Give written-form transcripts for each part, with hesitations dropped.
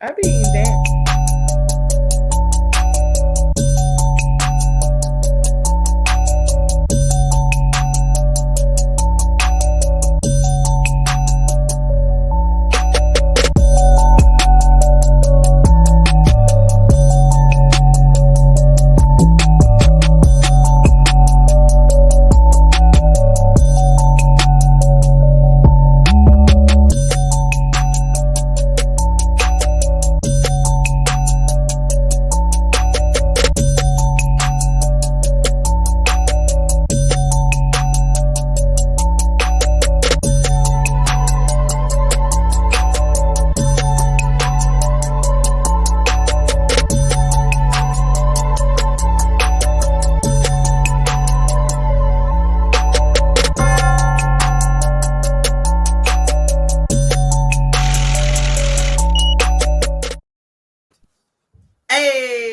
I be eating that.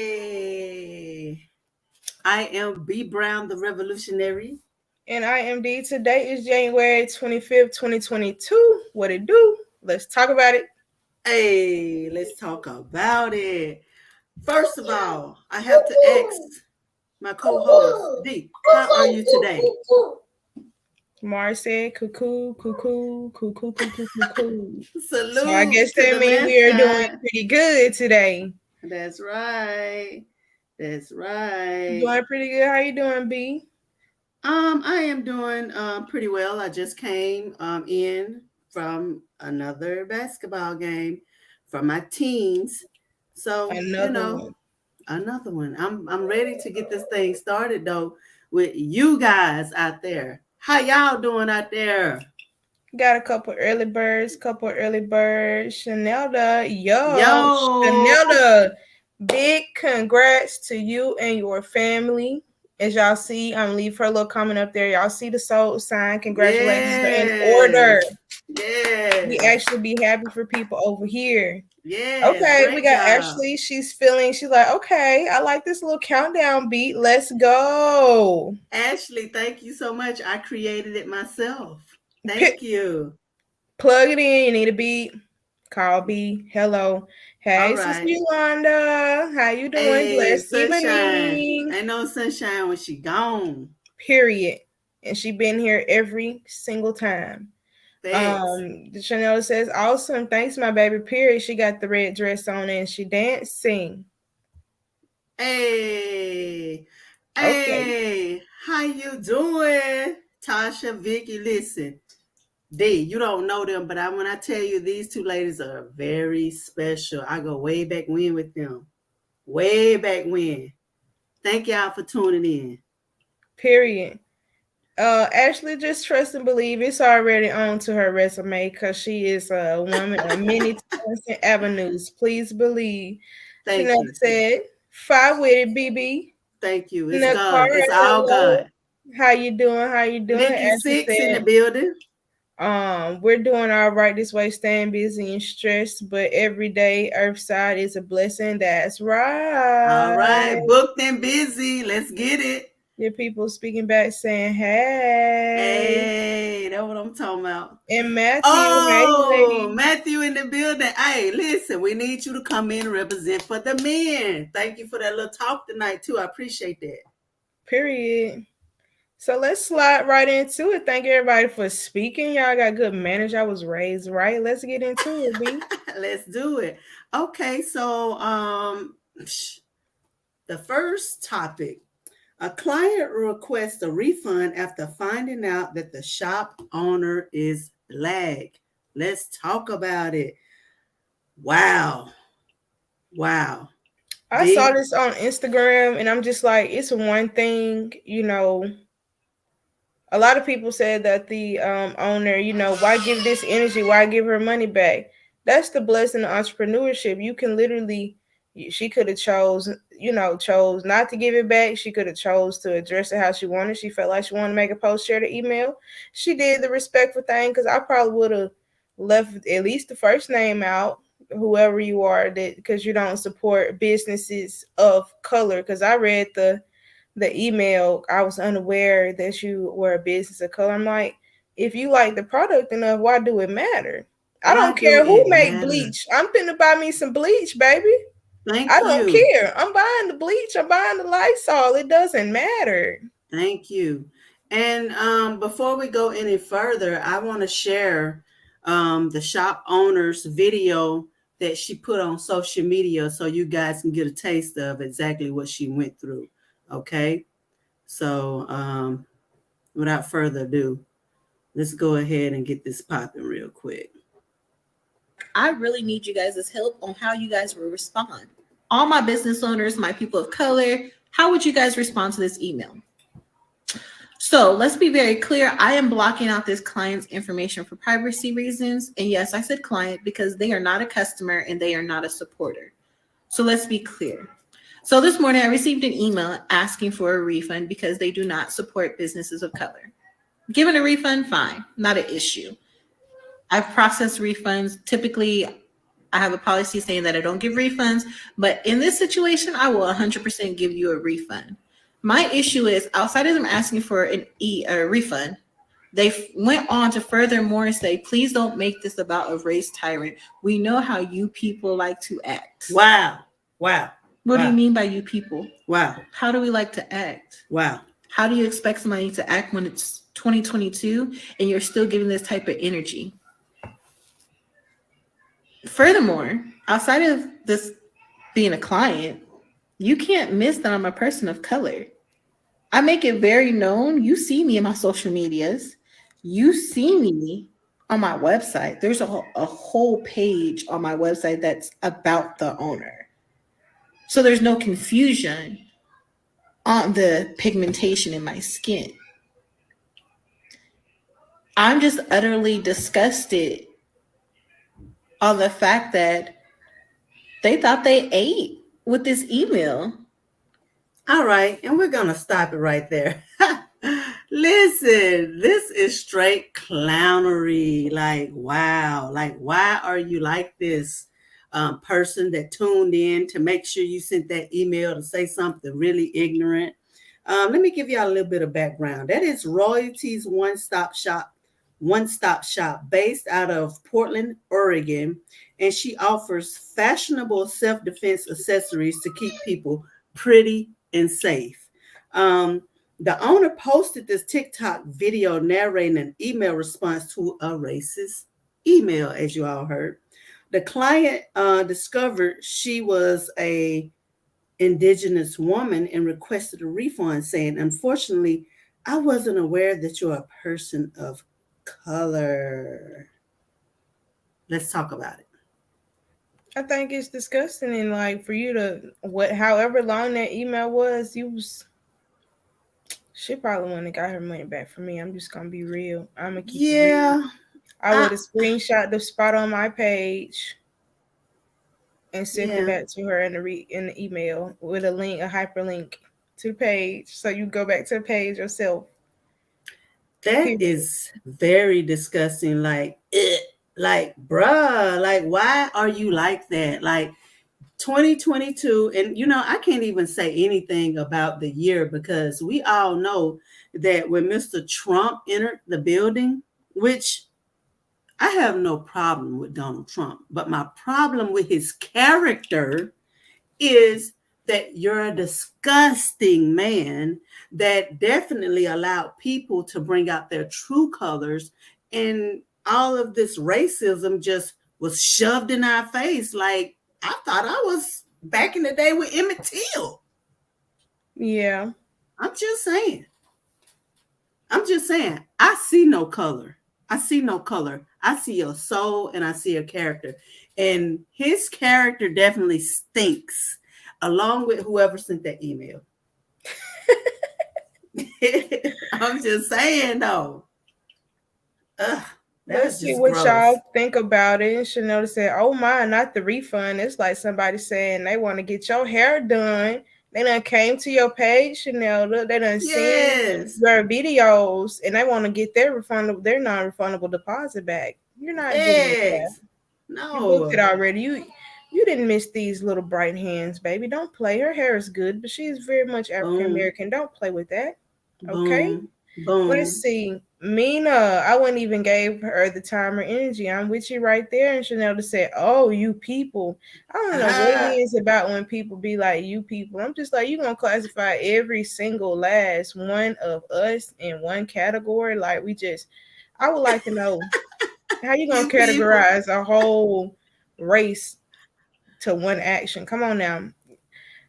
Hey, I am B Brown, the revolutionary. And I am D. Today is January 25th, 2022. What it do? Let's talk about it. Hey, let's talk about it. First of all, I have to ask my co-host D, how are you today? Mars said cuckoo, cuckoo, cuckoo, cuckoo, cuckoo. So I Salute guess to that the means man we are doing side. pretty good today. That's right. That's right. Doing pretty good. How you doing, B? I am doing pretty well. I just came in from another basketball game from my teens. So, Another one. another one. I'm ready to get this thing started though with you guys out there. How y'all doing out there? Got a couple early birds, Chanelda, yo, Yo. Chanelda, big congrats to you and your family. As y'all see, I'm leave her little comment up there. Y'all see the soul sign. Congratulations are in Yes. order. We Yes. actually be happy for people over here. Yes. Okay, we Great got job. Ashley. She's like, okay, I like this little countdown beat. Let's go. Ashley, thank you so much. I created it myself. Thank you. Plug it in. You need a beat. Call B. Hello. All Hey, Sister right. Yolanda. How you doing? Hey, Blessed sunshine. evening. Ain't no sunshine when she gone. Period. And she been here every single time. Thanks. Chanel says, awesome. Thanks, my baby. Period. She got the red dress on and she dancing. Hey. Okay. Hey. How you doing? Tasha, Vicky, listen. D, you don't know them, but when I tell you these two ladies are very special. I go way back when with them. Way back when. Thank y'all for tuning in. Period. Ashley, just trust and believe it's already on to her resume because she is a woman of many talents and avenues. Please believe. Thank Chanel you. said, "Fight with it, BB." Thank you. It's Nakara, God. It's all hello. God. How you doing? How you doing? Nikki Ashley Six in the said, building. we're doing all right this way, staying busy and stressed, but every day Earthside is a blessing. That's All right. right. Booked and busy. Let's get it. Your people speaking back saying, hey. Hey, that's what I'm talking about. And Matthew, hey Oh, lady. Matthew in the building. Hey, listen, we need you to come in and represent for the men. Thank you for that little talk tonight, too. I appreciate that. Period. So let's slide right into it. Thank everybody for speaking. Y'all got good manners. I was raised right. Let's get into it, B. Let's do it. Okay, so the first topic. A client requests a refund after finding out that the shop owner is black. Let's talk about it. Wow. Wow. I saw D. this on Instagram and I'm just like, it's one thing, a lot of people said that the owner, why give this energy? Why give her money back? That's the blessing of entrepreneurship. You can literally, she could have chose not to give it back. She could have chose to address it how she wanted. She felt like she wanted to make a post, share the email. She did the respectful thing because I probably would have left at least the first name out, whoever you are, that because you don't support businesses of color. Because I read the email, I was unaware that you were a business of color. I'm like, if you like the product enough, why do it matter? I Why don't do care who it make matter? bleach. I'm finna buy me some bleach, baby. I Thank don't you. care. I'm buying the bleach. I'm buying the Lysol. It doesn't matter. Thank you. And before we go any further, I want to share the shop owner's video that she put on social media so you guys can get a taste of exactly what she went through. Okay. So without further ado, let's go ahead and get this popping real quick. I really need you guys' help on how you guys will respond. All my business owners, my people of color, how would you guys respond to this email? So let's be very clear. I am blocking out this client's information for privacy reasons. And yes, I said client because they are not a customer and they are not a supporter. So let's be clear. So this morning I received an email asking for a refund because they do not support businesses of color. Given a refund, fine, not an issue. I've processed refunds. Typically, I have a policy saying that I don't give refunds, but in this situation, I will 100% give you a refund. My issue is outside of them asking for a refund, they went on to furthermore say, please don't make this about a race tyrant. We know how you people like to act. Wow. Wow. What do wow. you mean by you people? Wow. How do we like to act? Wow. How do you expect somebody to act when it's 2022 and you're still giving this type of energy? Furthermore, outside of this being a client, you can't miss that I'm a person of color. I make it very known. You see me in my social medias. You see me on my website. There's a whole page on my website that's about the owner. So there's no confusion on the pigmentation in my skin. I'm just utterly disgusted on the fact that they thought they ate with this email. All right, and we're gonna stop it right there. Listen, this is straight clownery. Like, wow. Like, why are you like this person that tuned in to make sure you sent that email to say something really ignorant? Let me give y'all a little bit of background. That is Royalties One Stop Shop, based out of Portland, Oregon, and she offers fashionable self-defense accessories to keep people pretty and safe. Um, the owner posted this TikTok video narrating an email response to a racist email, as you all heard. The client discovered she was a indigenous woman and requested a refund, saying, "Unfortunately, I wasn't aware that you're a person of color." Let's talk about it. I think it's disgusting and like for you to what however long that email was, you was she probably wouldn't have got her money back from me. I'm just gonna be real. I'm gonna keep it real. Yeah, I I would have screenshot the spot on my page and sent it yeah. back to her in in the email with a link, a hyperlink to the page, so you go back to the page yourself. That Period. is very disgusting. Like, like, bruh, like, why are you like that? Like, 2022, and I can't even say anything about the year because we all know that when Mr. Trump entered the building, which I have no problem with Donald Trump, but my problem with his character is that you're a disgusting man that definitely allowed people to bring out their true colors, and all of this racism just was shoved in our face. Like, I thought I was back in the day with Emmett Till. Yeah. I'm just saying. I'm just saying. I see no color. I see no color. I see your soul and I see your character. And his character definitely stinks, along with whoever sent that email. I'm just saying, though. Ugh, that Let's was see just what gross. y'all think about it. And Chanel said, "Oh my, not the refund." It's like somebody saying they want to get your hair done. They done came to your page, Chanel. They done seen Yes. your videos, and they want to get their non-refundable deposit back. You're not getting it back. Yes. You booked it No. already. You didn't miss these little bright hands, baby. Don't play. Her hair is good, but she's very much African Boom. American. Don't play with that. Okay. Boom. Let's Boom. see. Mina, I wouldn't even gave her the time or energy. I'm with you right there. And Chanel to say, "Oh, you people." I don't know what it is about when people be like, "You people." I'm just like, you gonna classify every single last one of us in one category? Like we just, I would like to know how you gonna You people. categorize a whole race to one action. Come on now.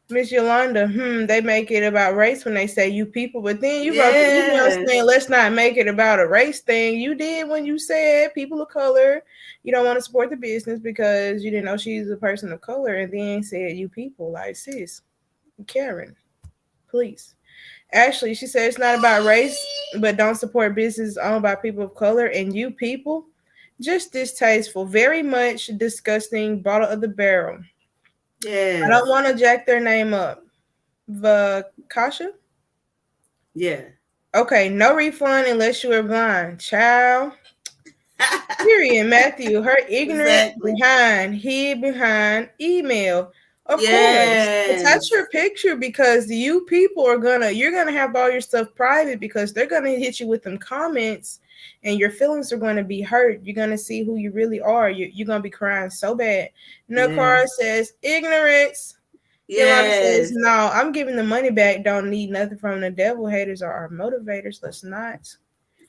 Miss Yolanda, they make it about race when they say you people, but then you wrote the email Yes. saying let's not make it about a race thing. You did when you said people of color, you don't want to support the business because you didn't know she's a person of color, and then said you people. Like, sis, Karen, please. Actually, she said it's not about race, but don't support business owned by people of color, and you people, just distasteful, very much disgusting, bottom of the barrel. I don't Yes. want to jack their name up. Vakasha? Yeah. Okay, no refund unless you are blind. Child. Period, Matthew. Her ignorant Exactly. behind, hid behind email. Of course. Attach Yes. your picture because you people are you're gonna have all your stuff private because they're gonna hit you with them comments and your feelings are gonna be hurt. You're gonna see who you really are. You're gonna be crying so bad. Nakar Yes. says ignorance. Yolanda says, Yes. no, I'm giving the money back. Don't need nothing from the devil. Haters are our motivators. Let's not. Let's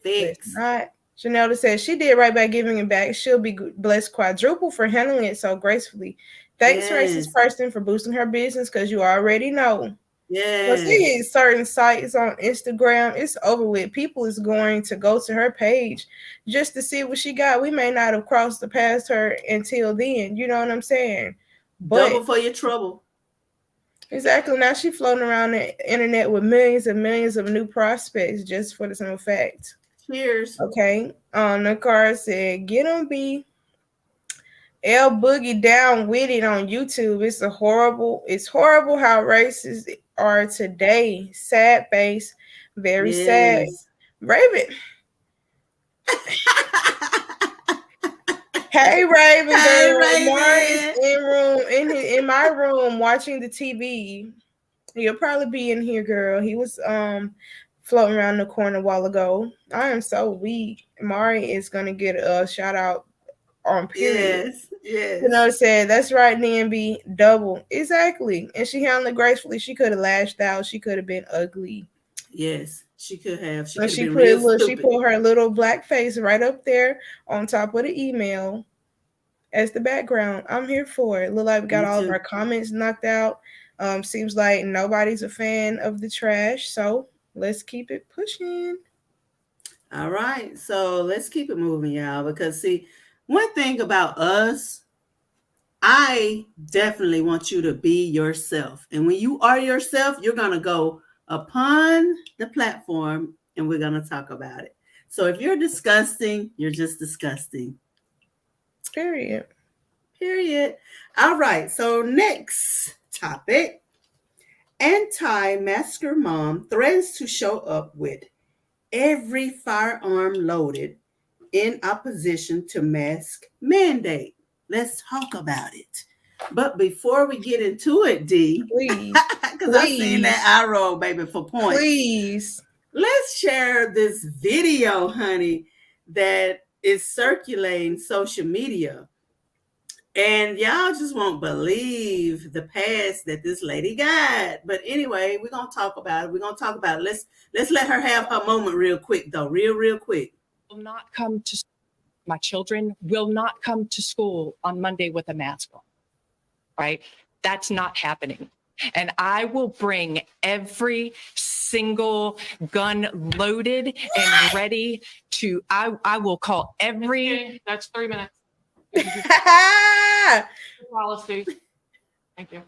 Fix. not. Chanelda says she did right by giving it back. She'll be blessed quadruple for handling it so gracefully. Thanks, racist Yes. person, for boosting her business because you already know. Once they Yes. hit certain sites on Instagram, it's over with. People is going to go to her page just to see what she got. We may not have crossed the past her until then. You know what I'm saying? But Double for your trouble. exactly. Now she floating around the internet with millions and millions of new prospects just for the simple fact. Cheers. Okay. The card said, "Get them B. L Boogie down with it on YouTube. It's horrible how racist are today. Sad face. Very sad. Yes. Raven. Hey Raven Hey, girl. Mari is Raven. in my room watching the TV. He'll probably be in here, girl. He was floating around the corner a while ago. I am so weak. Mari is gonna get a shout out on period. Yes. You know, Yes. said that's right, NB double exactly, and she handled it gracefully. She could have lashed out. She could have been ugly. Yes. She could have. She And could have been real she stupid. put her little black face right up there on top of the email as the background. I'm here for it. Look like we got Me all of our too. comments knocked out. Seems like nobody's a fan of the trash, so let's keep it pushing. All right. So let's keep it moving, y'all. Because see, one thing about us, I definitely want you to be yourself. And when you are yourself, you're going to go upon the platform and we're going to talk about it. So if you're disgusting, you're just disgusting. Period. Period. All right. So next topic. Anti-masker mom threatens to show up with every firearm loaded in opposition to mask mandate. Let's talk about it. But before we get into it, D, Please, because I seen that please, arrow, baby, for points. please. Let's share this video, honey, that is circulating social media. And y'all just won't believe the past that this lady got. But anyway, we're gonna talk about it. We're gonna talk about it. Let's let her have her moment real quick, though. Real quick. Will not come to my children will not come to school on Monday with a mask on. Right? That's not happening. And I will bring every single gun loaded and ready to I will call every Okay, that's 3 minutes. Policy. Thank you.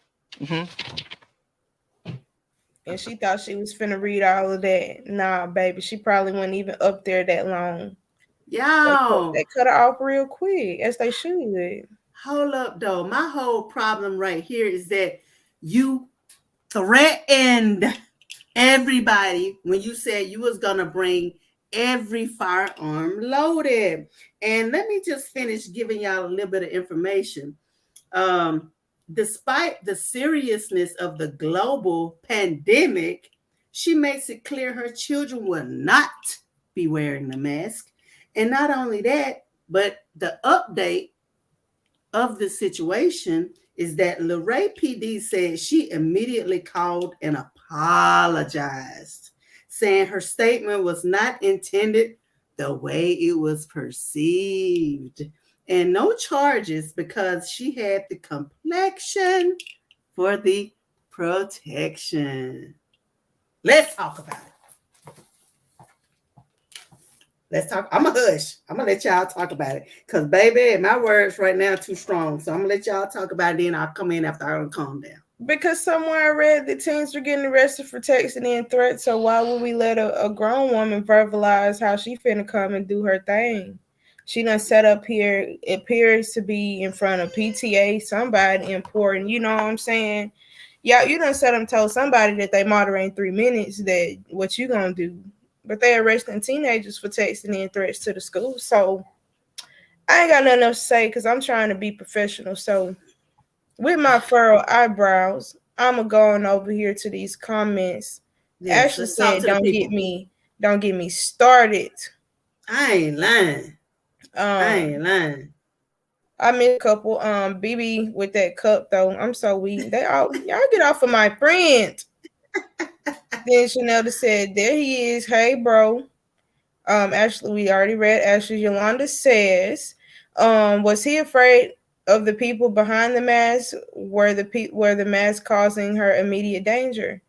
And she thought she was finna read all of that. Nah, baby, she probably wasn't even up there that long. Y'all, They cut her off real quick, as they should. hold up, though. My whole problem right here is that you threatened everybody when you said you was gonna bring every firearm loaded. And let me just finish giving y'all a little bit of information. Despite the seriousness of the global pandemic, she makes it clear her children will not be wearing the mask. And not only that, but the update of the situation is that Luray PD said she immediately called and apologized, saying her statement was not intended the way it was perceived, and no charges because she had the complexion for the protection. Let's talk about it. Let's talk. I'm a hush. I'm gonna let y'all talk about it. Cause baby, my words right now are too strong. So I'm gonna let y'all talk about it, then I'll come in after I calm down. Because somewhere I read that teens are getting arrested for texting in threats. So why would we let a grown woman verbalize how she finna come and do her thing? She done set up here, it appears to be in front of PTA, somebody important. You know what I'm saying? Yeah, you done set them told somebody that they moderating 3 minutes, that what you gonna do. But they arresting teenagers for texting in threats to the school. So I ain't got nothing else to say because I'm trying to be professional. So with my furrowed eyebrows, I'm going over here to these comments. Yes, Ashley let's talk said, to the "Don't people. don't get me started." I ain't lying. I ain't Um, lying. I missed a couple. BB with that cup though. I'm so weak. They all y'all get off of my friend. Then Chanel said, "There he is. Hey, bro." Ashley, we already read Ashley. Yolanda says, was he afraid of the people behind the mask? Were the mask causing her immediate danger?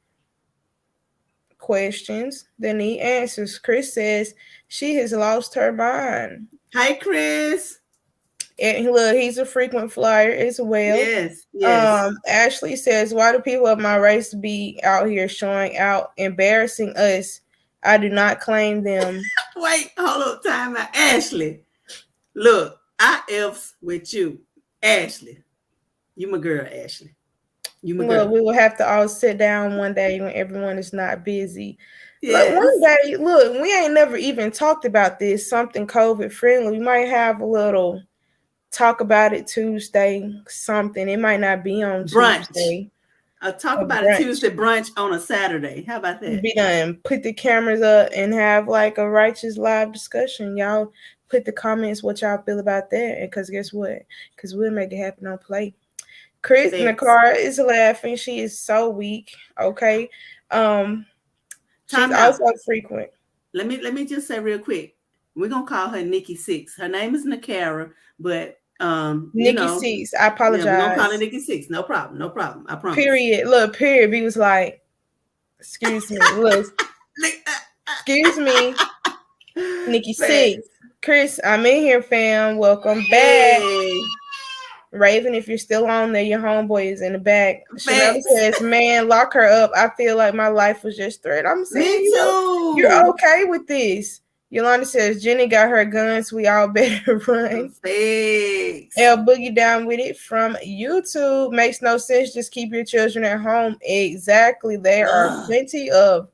Questions that need answers. Chris says she has lost her mind. Hi, Chris. And look, he's a frequent flyer as well. Yes, yes. Ashley says, why do people of my race be out here showing out, embarrassing us? I do not claim them. Wait, hold up, time out. Ashley, look, I F's with you. Ashley, you my girl, Ashley. You my Look, girl. we will have to all sit down one day when everyone is not busy. Look, Yes. one day, look, we ain't never even talked about this, something COVID friendly. We might have a little talk about it Tuesday, something. It might not be on Brunch. Tuesday. I'll talk A about a brunch. Tuesday brunch on a Saturday. How about that? Be done. Put the cameras up and have like a righteous live discussion. Y'all put the comments what y'all feel about that. And because guess what? Because we'll make it happen on play. Chris Nakara is laughing. She is so weak. Okay. She's also frequent. Let me just say real quick. We're gonna call her Nikki Six. Her name is Nakara, but Nikki Six. I apologize. Yeah, we're gonna call her Nikki Six. No problem. No problem. I promise. Period. Look, period. B was like, excuse me. Look, excuse me. Nikki Six. Chris, I'm in here, fam. Welcome back. Raven, if you're still on there, your homeboy is in the back. Chanel says, man, lock her up. I feel like my life was just threat. I'm saying, me too. You're okay with this. Yolanda says, Jenny got her guns. We all better run. L Boogie down with it from YouTube. Makes no sense. Just keep your children at home. Exactly. There are plenty of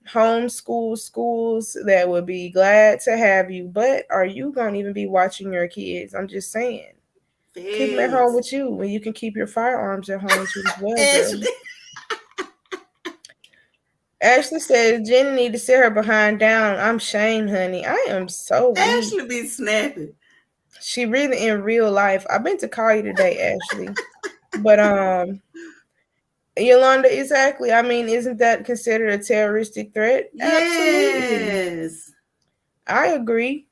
homeschool schools that would be glad to have you. But are you going to even be watching your kids? I'm just saying. Keep them at home with you when you can keep your firearms at home with you as well, girl. Ashley said Jenny need to sit her behind down. I'm shamed, honey. I am so weak. Ashley be snapping. She really in real life. I meant to call you today, Ashley. But Yolanda, exactly. I mean, isn't that considered a terroristic threat? Absolutely. Yes. I agree.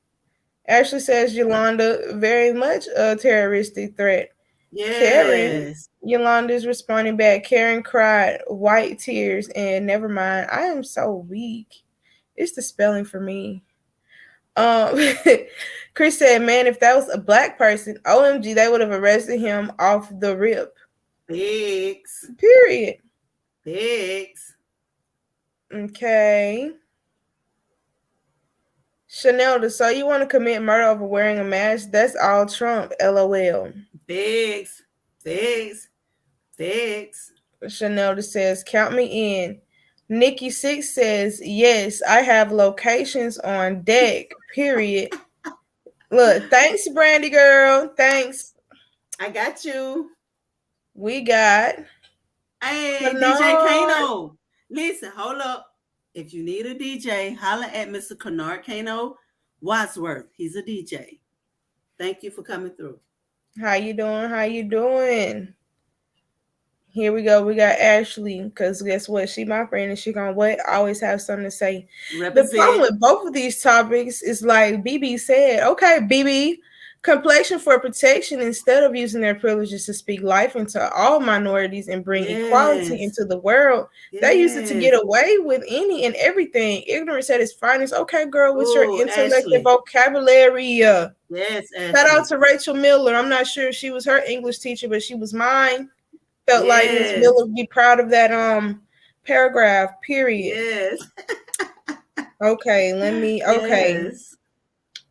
Ashley says Yolanda, very much a terroristic threat. Yes. Karen, Yolanda's responding back. Karen cried white tears and never mind. I am so weak. It's the spelling for me. Chris said, man, if that was a black person, OMG, they would have arrested him off the rip. Pigs. Period. Pigs. Okay. Chanel, so you want to commit murder over wearing a mask? That's all Trump. LOL. Pigs. Pigs. Pigs. Chanel says, count me in. Nikki Six says, yes, I have locations on deck. Period. Look, thanks, Brandy girl. Thanks. I got you. We got. Hey, DJ Kano. Listen, hold up. If you need a DJ, holla at Mr. Kennard Kano Wadsworth. He's a DJ. Thank you for coming through. How you doing? How you doing? Here we go. We got Ashley, because guess what? She my friend, and she gonna what? Always have something to say. The problem Represent. with both of these topics is like BB said. Okay, BB, complexion for protection instead of using their privileges to speak life into all minorities and bring equality Yes. into the world. They use it to Yes. get away with any and everything. Ignorance at its finest. Okay, girl, with your Oh, intellect and Ashley. vocabulary. Yes, Shout out Ashley. to Rachel Miller. I'm not sure if she was her English teacher, but she was mine. Felt like Miss Yes. Miller would be proud of that paragraph, period. Yes. Okay, okay. Yes.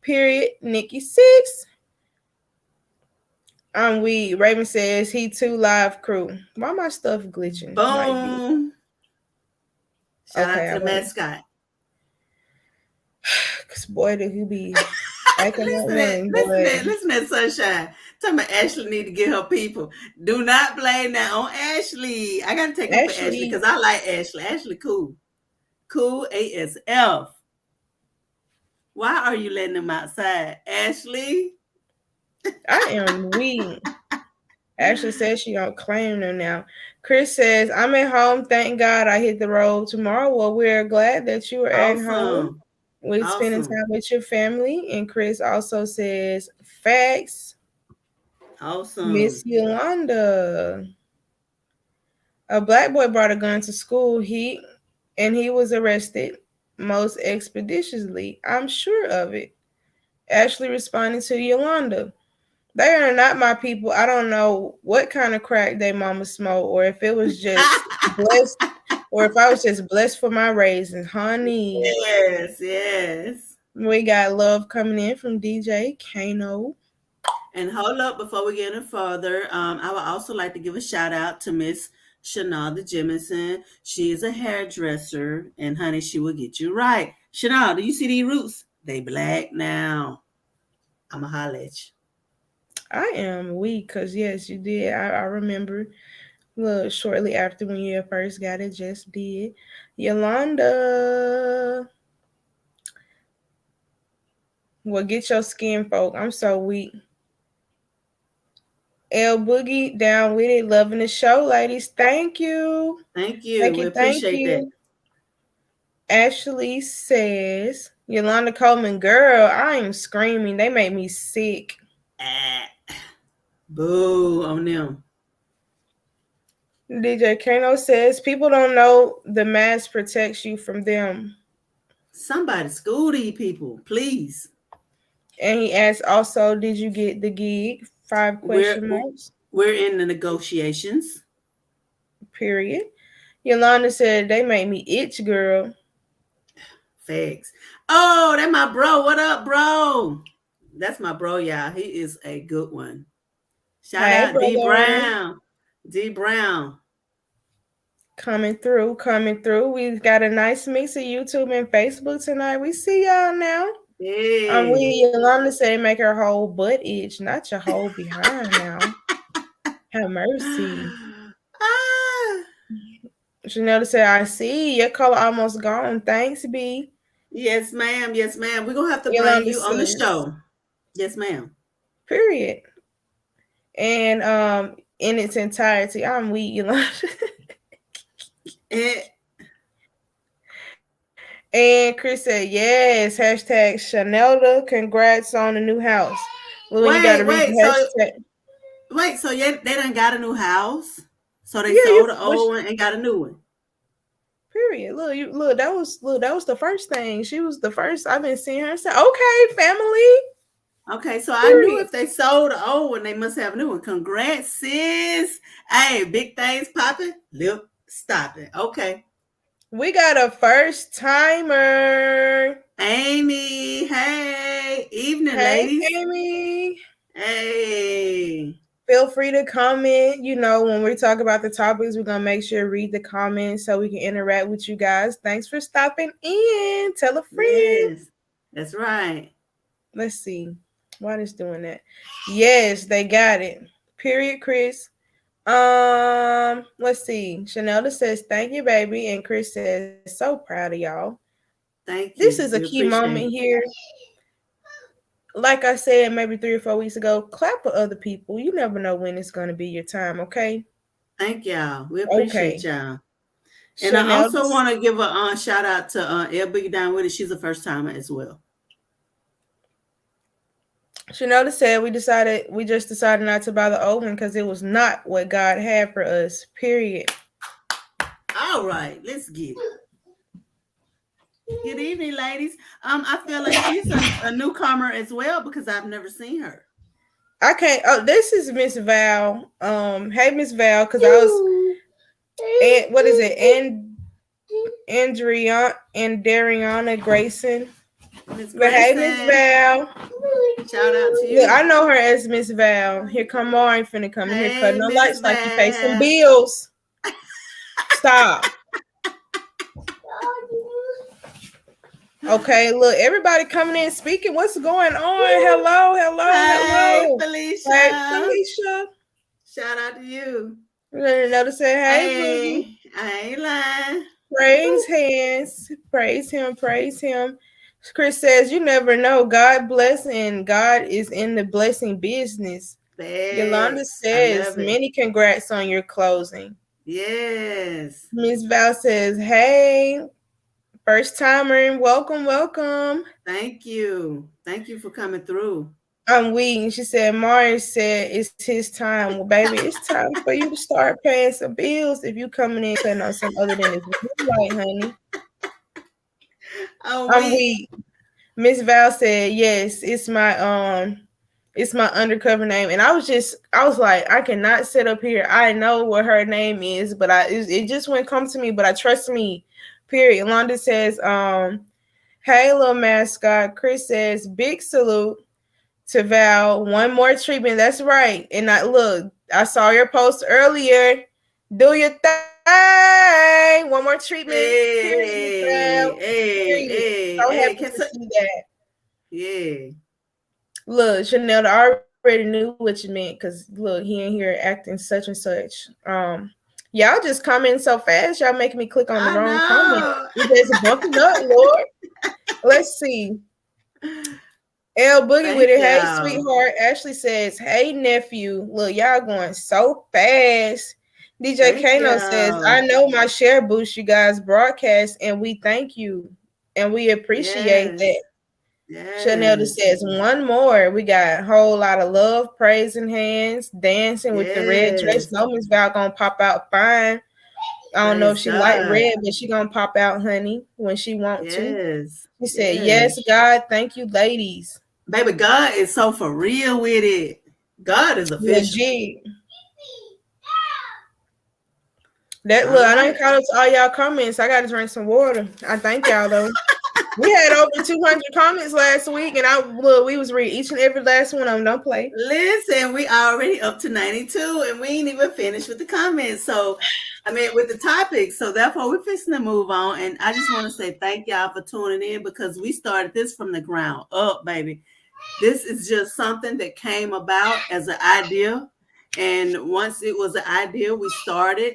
Period. Nikki 6. I'm weak. Raven says he too live crew. Why my stuff glitching? Might be. Boom. Shout Okay, out to the mascot. Cause boy, did he be acting listen that at one, listen boy. at listen at Sunshine. Talking about Ashley need to get her people. Do not blame that on Ashley. I gotta take up for Ashley because I like Ashley. Ashley cool. Cool ASF. Why are you letting them outside? Ashley? I am weak. Ashley says she don't claim them now. Chris says, I'm at home. Thank God I hit the road tomorrow. Well, we're glad that you are at home. We're spending time with your family. And Chris also says, facts. Awesome. Miss Yolanda. A black boy brought a gun to school. He was arrested most expeditiously. I'm sure of it. Ashley responding to Yolanda. They are not my people. I don't know what kind of crack they mama smoked, or if it was just blessed, or if I was just blessed for my raisins, honey. Yes, yes. We got love coming in from DJ Kano. And hold up, before we get any further, I would also like to give a shout out to Miss Shanada Jemison. She is a hairdresser, and honey, she will get you right. Shanada, do you see these roots? They black now. I'ma holler at you. I am weak because yes, you did. I remember shortly after when you first got it, just did. Yolanda. Well, get your skin, folk. I'm so weak. L Boogie down with it, loving the show, ladies. Thank you. Thank you. We appreciate that. Ashley says, Yolanda Coleman, girl, I am screaming. They make me sick. Boo on them. DJ Kano says, people don't know the mask protects you from them. Somebody school these people, please. And he asks also, did you get the gig? 5 question marks. We're in the negotiations. Period. Yolanda said, they made me itch, girl. Facts. Oh, that's my bro. What up, bro? That's my bro, y'all. He is a good one. Shout out brother. D Brown. D Brown. Coming through. We've got a nice mix of YouTube and Facebook tonight. We see y'all now. Hey. Yolanda said make her whole butt itch, not your whole behind now. Have mercy. Chanel said, I see. Your color almost gone. Thanks, B. Yes, ma'am. Yes, ma'am. We're going to have to bring you on the show. Yes, ma'am. Period. And in its entirety, I'm weak, Yolanda. And Chris said, yes, hashtag Chanelda, congrats on the new house. Wait, so they done got a new house? So they sold the old one and got a new one? Period. Look, that was the first thing. She was the first. I've been seeing her say, okay, family. Okay, so I knew if they sold the old one, they must have a new one. Congrats, sis. Hey, big things popping. Lip stopping. Okay. We got a first timer. Amy. Hey. Evening, ladies. Amy. Hey. Feel free to comment. You know, when we talk about the topics, we're going to make sure to read the comments so we can interact with you guys. Thanks for stopping in. Tell a friend. Yes, that's right. Let's see. Why is doing that? Yes, they got it. Period, Chris. Let's let's see. Chanel says, thank you, baby. And Chris says, so proud of y'all. Thank This you. is a We key appreciate moment it. here. Like I said, maybe 3 or 4 weeks ago, clap for other people. You never know when it's going to be your time, okay? Thank y'all. We appreciate Okay. y'all. And I Chanel, also want to give a shout out to L Boogie Down with it. She's a first timer as well. Chanel said we just decided not to buy the old one because it was not what God had for us. Period. All right, let's get it. Good evening, ladies. I feel like she's a newcomer as well because I've never seen her. I can't. Oh, this is Miss Val. Hey Miss Val, because I was. And what is it? And Dariana Grayson. Miss But hey, Miss Grayson, Val. shout out to Look, I you. know her as Miss Val. Here come Maureen finna come in here cutting Hey, no Miss lights like you pay some Val. bills. Stop. Okay, look, everybody coming in speaking. What's going on? Hello, hello, Hey, hello. Felicia. Hey, Felicia. Shout out to you. Another say, hey, Boogie. Hey, I ain't lying. Praise hands. Praise him. Praise him. Chris says, you never know. God bless, and God is in the blessing business. Yolanda Thanks. I says, love it. many congrats on your closing. Yes. Miss Val says, hey, first timer, and welcome, welcome. Thank you. Thank you for coming through. I'm weak. She said, Mars said it's his time. Well, baby, it's time for you to start paying some bills if you coming in cutting on some other than this light, honey. Oh, I'm weak. Miss Val said, yes, it's my undercover name. And I was like, I cannot sit up here. I know what her name is, but it just wouldn't come to me, but I trust me. Period. Londa says, hey, little mascot. Chris says, big salute to Val. One more treatment. That's right. And I saw your post earlier. Do your thing. One more treatment. Period, Val. Period. So happy to see that. Yeah. Look, Chanel already knew what you meant because look, he in here acting such and such. Y'all just commenting so fast. Y'all making me click on the wrong comment. You just bumping up, Lord. Let's see. L Boogie with it. Hey, sweetheart. Ashley says, hey, nephew. Look, y'all going so fast. DJ Kano says, I know my share boosts you guys broadcast, and we thank you. And we appreciate that. Yes. Chanel says, one more. We got a whole lot of love, praise in hands, dancing with the red dress. No, Miss Val gonna pop out fine. I don't know if she like red, but she gonna pop out, honey, when she want to. She said, yes, God, thank you, ladies. Baby, God is so for real with it. God is official. Legit. Look, I done caught up to all y'all comments. I gotta drink some water. I thank y'all though. We had over 200 comments last week, and we was reading each and every last one of them. Don't play. Listen, we already up to 92, and we ain't even finished with the comments. So, with the topics. So therefore, we're fixing to move on. And I just want to say thank y'all for tuning in because we started this from the ground up, baby. This is just something that came about as an idea. And once it was an idea, we started,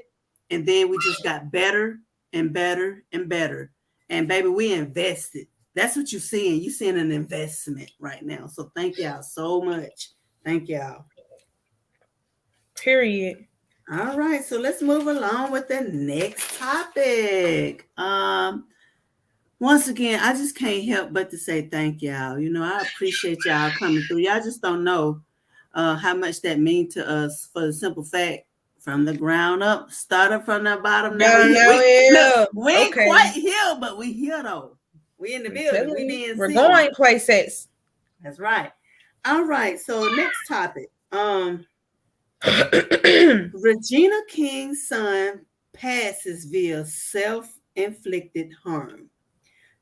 and then we just got better and better and better. And baby, we invested. That's what you're seeing. You're seeing an investment right now. So thank y'all so much. Thank y'all. Period. All right. So let's move along with the next topic. Once again, I just can't help but to say thank y'all. I appreciate y'all coming through. Y'all just don't know how much that means to us for the simple fact from the ground up, started from the bottom. Now we ain't quite here, but we here though. We in the building. We're going places. That's right. All right. So next topic. Regina King's son passes via self-inflicted harm.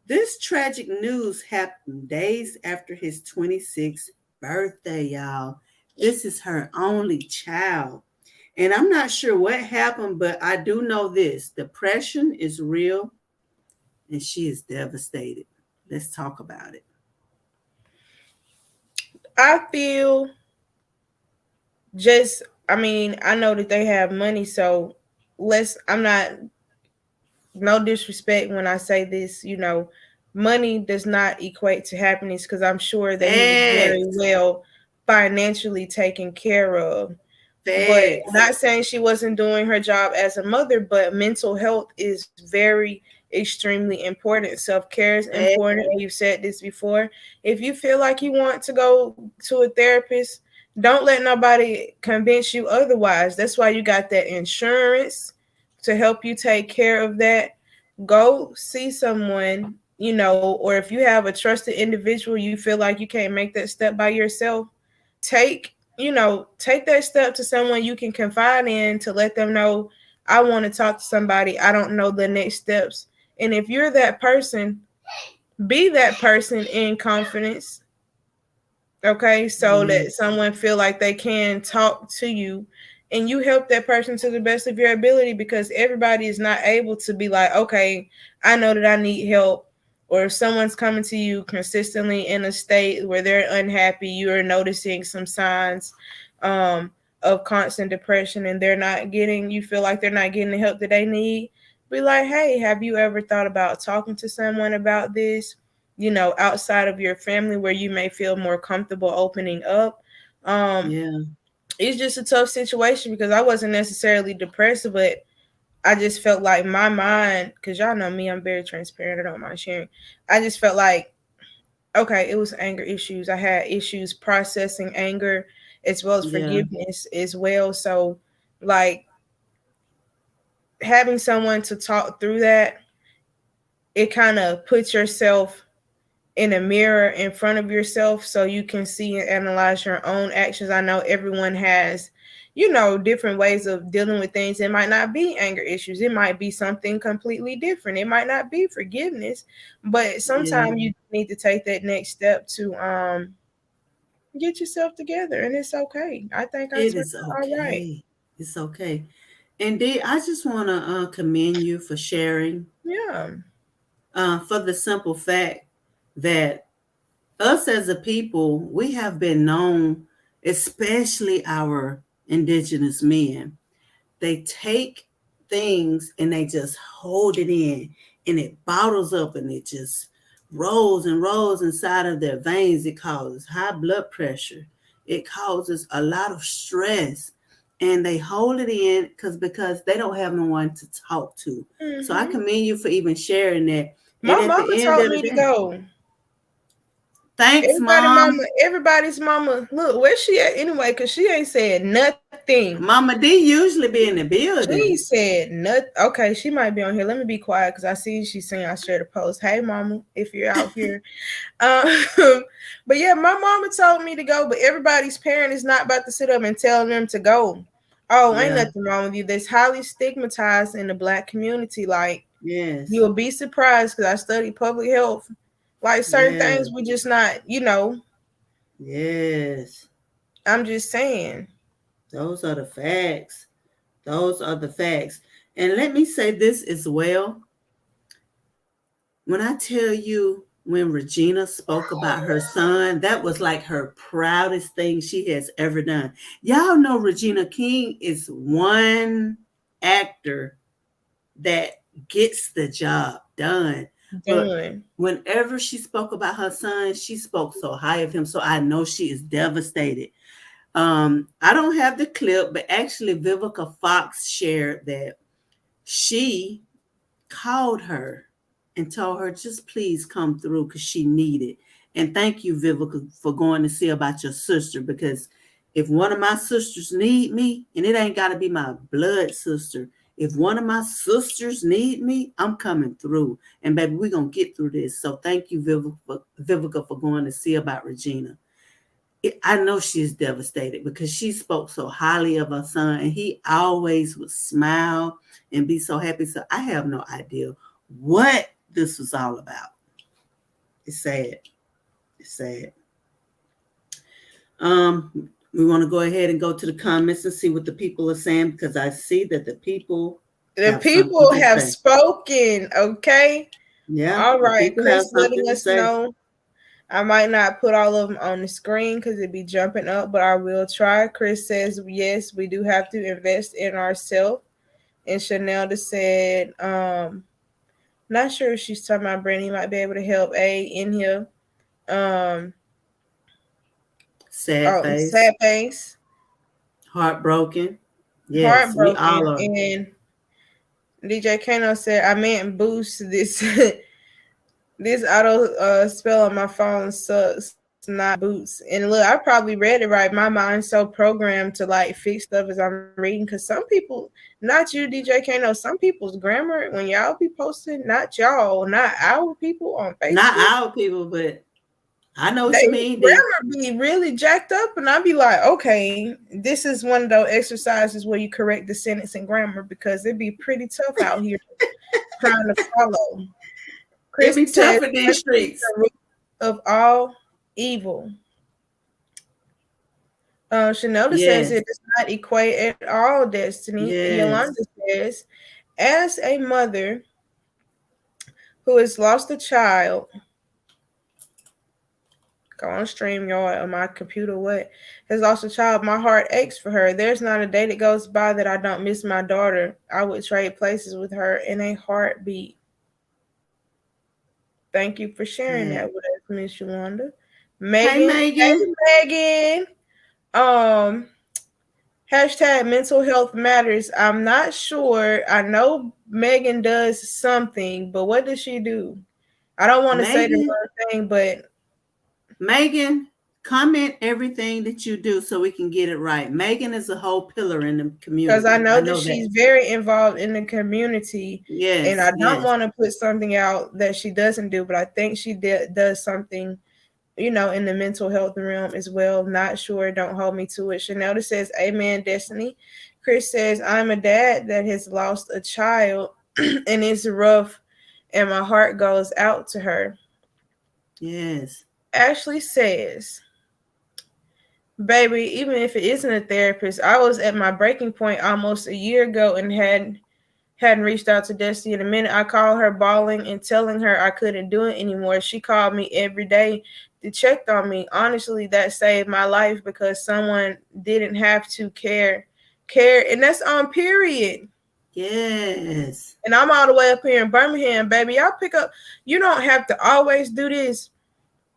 This tragic news happened days after his 26th birthday, y'all. This is her only child. And I'm not sure what happened, but I do know this. Depression is real, and she is devastated. Let's talk about it. I feel I know that they have money, so I'm not, no disrespect when I say this, money does not equate to happiness, because I'm sure that he was very Facts. well financially taken care of. But Facts. not saying she wasn't doing her job as a mother, but mental health is very extremely important. Self-care is Facts. important. We've said this before. If you feel like you want to go to a therapist, don't let nobody convince you otherwise. That's why you got that insurance to help you take care of that. Go see someone, or if you have a trusted individual, you feel like you can't make that step by yourself, take that step to someone you can confide in, to let them know, I want to talk to somebody, I don't know the next steps. And if you're that person, be that person in confidence, okay, so Yeah. that someone feel like they can talk to you, and you help that person to the best of your ability, because everybody is not able to be like, okay, I know that I need help. Or if someone's coming to you consistently in a state where they're unhappy, you're noticing some signs um, of constant depression, and you feel like they're not getting the help that they need, be like, hey, have you ever thought about talking to someone about this, outside of your family, where you may feel more comfortable opening up. Um, Yeah. it's just a tough situation, because I wasn't necessarily depressed, but I just felt like my mind, because y'all know me, I'm very transparent, I don't mind sharing. I just felt like, okay, it was anger issues. I had issues processing anger as well as Yeah. forgiveness as well. So, like, having someone to talk through that, it kind of puts yourself in a mirror in front of yourself, so you can see and analyze your own actions. I know everyone has, different ways of dealing with things. It might not be anger issues. It might be something completely different. It might not be forgiveness, but Yeah. sometimes you need to take that next step to get yourself together, and it's okay. I think I It turned is out all right. okay. It's okay. And Dee, I just want to commend you for sharing, Yeah. for the simple fact that us as a people, we have been known, especially our indigenous men, they take things and they just hold it in, and it bottles up, and it just rolls and rolls inside of their veins. It causes high blood pressure. It causes a lot of stress, and they hold it in because they don't have no one to talk to. So I Hmm. commend you for even sharing that. And My at mama the end told of the me to day, go. thanks, mom. Everybody's mama. Look, where's she at anyway? Cause she ain't said nothing. Mama D usually be in the She building. said nothing. Okay, she might be on here. Let me be quiet because I see she's saying I shared a post. Hey, mama, if you're out here. Um, but yeah, my mama told me to go, but everybody's parent is not about to sit up and tell them to go. Oh, ain't Yeah. nothing wrong with you. That's highly stigmatized in the Black community. Like, you Yes. will be surprised, because I study public health. Like, certain Yeah. things we just not. Yes. I'm just saying. Those are the facts. Those are the facts. And let me say this as well. When I tell you, when Regina spoke about her son, that was like her proudest thing she has ever done. Y'all know Regina King is one actor that gets the job done. But Done. whenever she spoke about her son, she spoke so high of him. So I know she is devastated. I don't have the clip, but actually Vivica Fox shared that she called her and told her, just please come through because she needed. And thank you, Vivica, for going to see about your sister, because if one of my sisters need me, and it ain't got to be my blood sister, if one of my sisters need me, I'm coming through. And baby, we're going to get through this. So thank you, Vivica, for going to see about Regina. I know she's devastated because she spoke so highly of her son, and he always would smile and be so happy. So I have no idea what this was all about. It's sad. It's sad. We want to go ahead and go to the comments and see what the people are saying, because I see that the people The have something people to have say. spoken. Okay. Yeah, All the right. people have Chris letting something to us say. know. I might not put all of them on the screen because it'd be jumping up, but I will try. Chris says, yes, we do have to invest in ourselves. And Chanel said, not sure if she's talking about Brandy might be able to help A in here. Um, Sad oh, face, sad face, heartbroken. Yes, we all heartbroken, are. and DJ Kano said I meant boost this this auto spell on my phone sucks, not boots. And look, I probably read it right. My mind's so programmed to like fix stuff as I'm reading because some people, not you, DJ Kano, some people's grammar when y'all be posting, not y'all, not our people on Not Facebook, our people, but I know what they you mean, D. grammar be really jacked up, and I be like, okay, this is one of those exercises where you correct the sentence and grammar because it be pretty tough out here trying to follow. It Chris be says, tough in these streets. the root of all evil. Shanoda says Yes, it does not equate at all destiny. Yolanda yes. says, as a mother who has lost a child, go on stream y'all on my computer, what has lost a child, my heart aches for her. There's not a day that goes by that I don't miss my daughter. I would trade places with her in a heartbeat. Thank you for sharing Yeah. that with us, Miss Yolanda. Hey, Megan, Megan. hey Megan. Um, hashtag mental health matters. I'm not sure. I know Megan does something, but what does she do? I don't want to say the Megan. wrong thing, but Megan, comment everything that you do so we can get it right. Megan is a whole pillar in the because I community. I know that know that. she's very involved in the community, and Yes, I don't yes, want to put something out that she doesn't do, but I think she does something, in the mental health realm as well. Not sure. Don't hold me to it. Chanel says, Amen, Destiny. Chris says, I'm a dad that has lost a child and it's rough, and my heart goes out to her. yes. Ashley says, baby, even if it isn't a therapist, I was at my breaking point almost a year ago and hadn't reached out to Destiny in a minute. I called her bawling and telling her I couldn't do it anymore. She called me every day to check on me. Honestly, that saved my life because someone didn't have to care, and that's on period. Yes. And I'm all the way up here in Birmingham, baby. Y'all pick up. You don't have to always do this,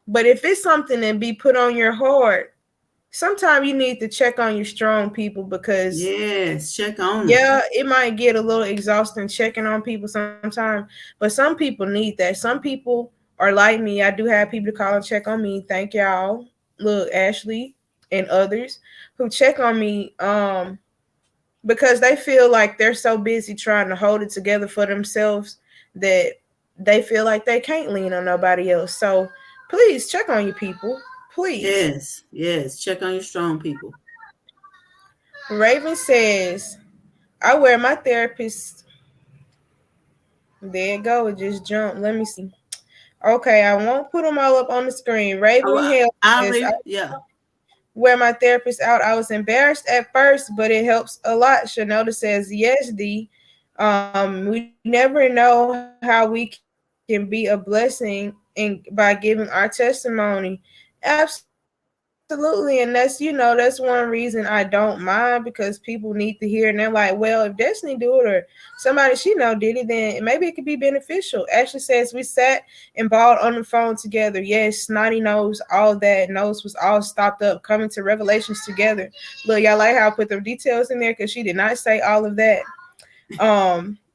but if it's something that be put on your heart, sometimes you need to check on your strong people because Yes. Check on them. yeah, it might get a little exhausting checking on people sometimes, but some people need that. Some people are like me. I do have people to call and check on me. Thank y'all. Look, Ashley and others who check on me because they feel like they're so busy trying to hold it together for themselves that they feel like they can't lean on nobody else. So please check on your people. Please. Yes. Yes. Check on your strong people. Raven says, I wear my therapist. There it go. It just jumped. Let me see. Okay, I won't put them all up on the screen. Oh, Raven Hill I'll says, I read. Yeah. wear my therapist out. I was embarrassed at first, but it helps a lot. Shanoda says, yes, D. We never know how we can be a blessing and by giving our testimony. Absolutely. And that's one reason I don't mind because people need to hear. And they're like, well, if Destiny do it or somebody she know did it, then maybe it could be beneficial. Ashley says, we sat and bawled on the phone together. Yes, Snotty knows all that. Nose was all stopped up, coming to revelations together. Look, y'all like how I put them details in there because she did not say all of that.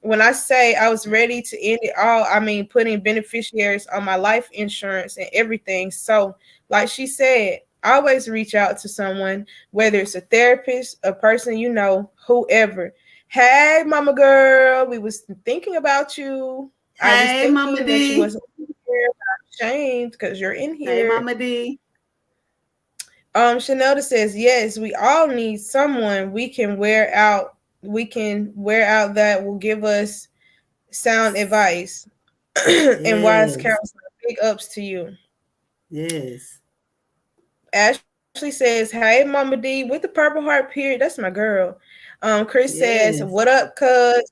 When I say I was ready to end it all, I mean putting beneficiaries on my life insurance and everything. So, like she said, always reach out to someone, whether it's a therapist, a person you know, whoever. Hey, mama girl, we was thinking about you. I was Hey, Mama thinking that you D. wasn't here. I'm ashamed because you're in Hey, here. Mama D. Chanelda says, yes, we all need someone we can wear out that will give us sound advice and wise Yes. counsel. Big ups to you. Yes. Ashley says, hey, Mama D, with the purple heart period. That's my girl. Chris says, what Yes. up, cuz?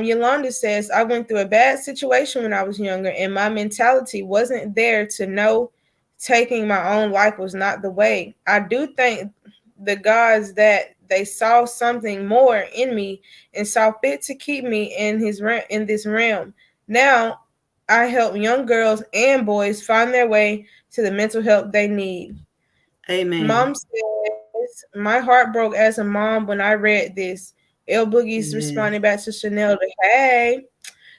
Yolanda says, I went through a bad situation when I was younger, and my mentality wasn't there to know taking my own life was not the way. I do thank the gods that they saw something more in me and saw fit to keep me in this realm. Now I help young girls and boys find their way to the mental health they need. Amen. Mom says, my heart broke as a mom when I read this. L Boogie's Yes. responding back to Chanel, hey.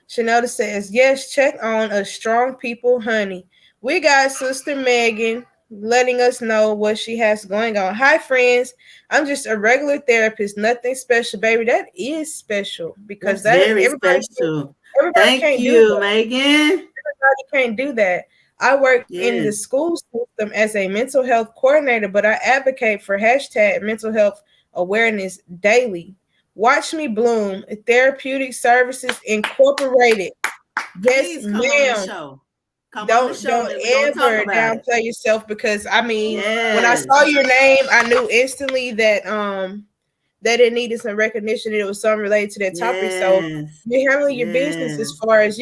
Chanel says, yes, check on a strong people, honey. We got Sister Megan letting us know what she has going on. Hi, friends. I'm just a regular therapist, nothing special, baby. That is special because That's that very special. everybody Thank can't do you, that. Megan. Everybody can't do that. I work in the Yes. school system as a mental health coordinator, but I advocate for hashtag mental health awareness daily. Watch me bloom. Therapeutic Services Incorporated. Yes, Please come on the ma'am. show. Come on the Don't show that we're going to talk ever about it. downplay yourself because I mean, when I Yes. saw your name, I knew instantly that it needed some recognition and it was something related to that topic. So Yes. you're handling your business as Yes. far as,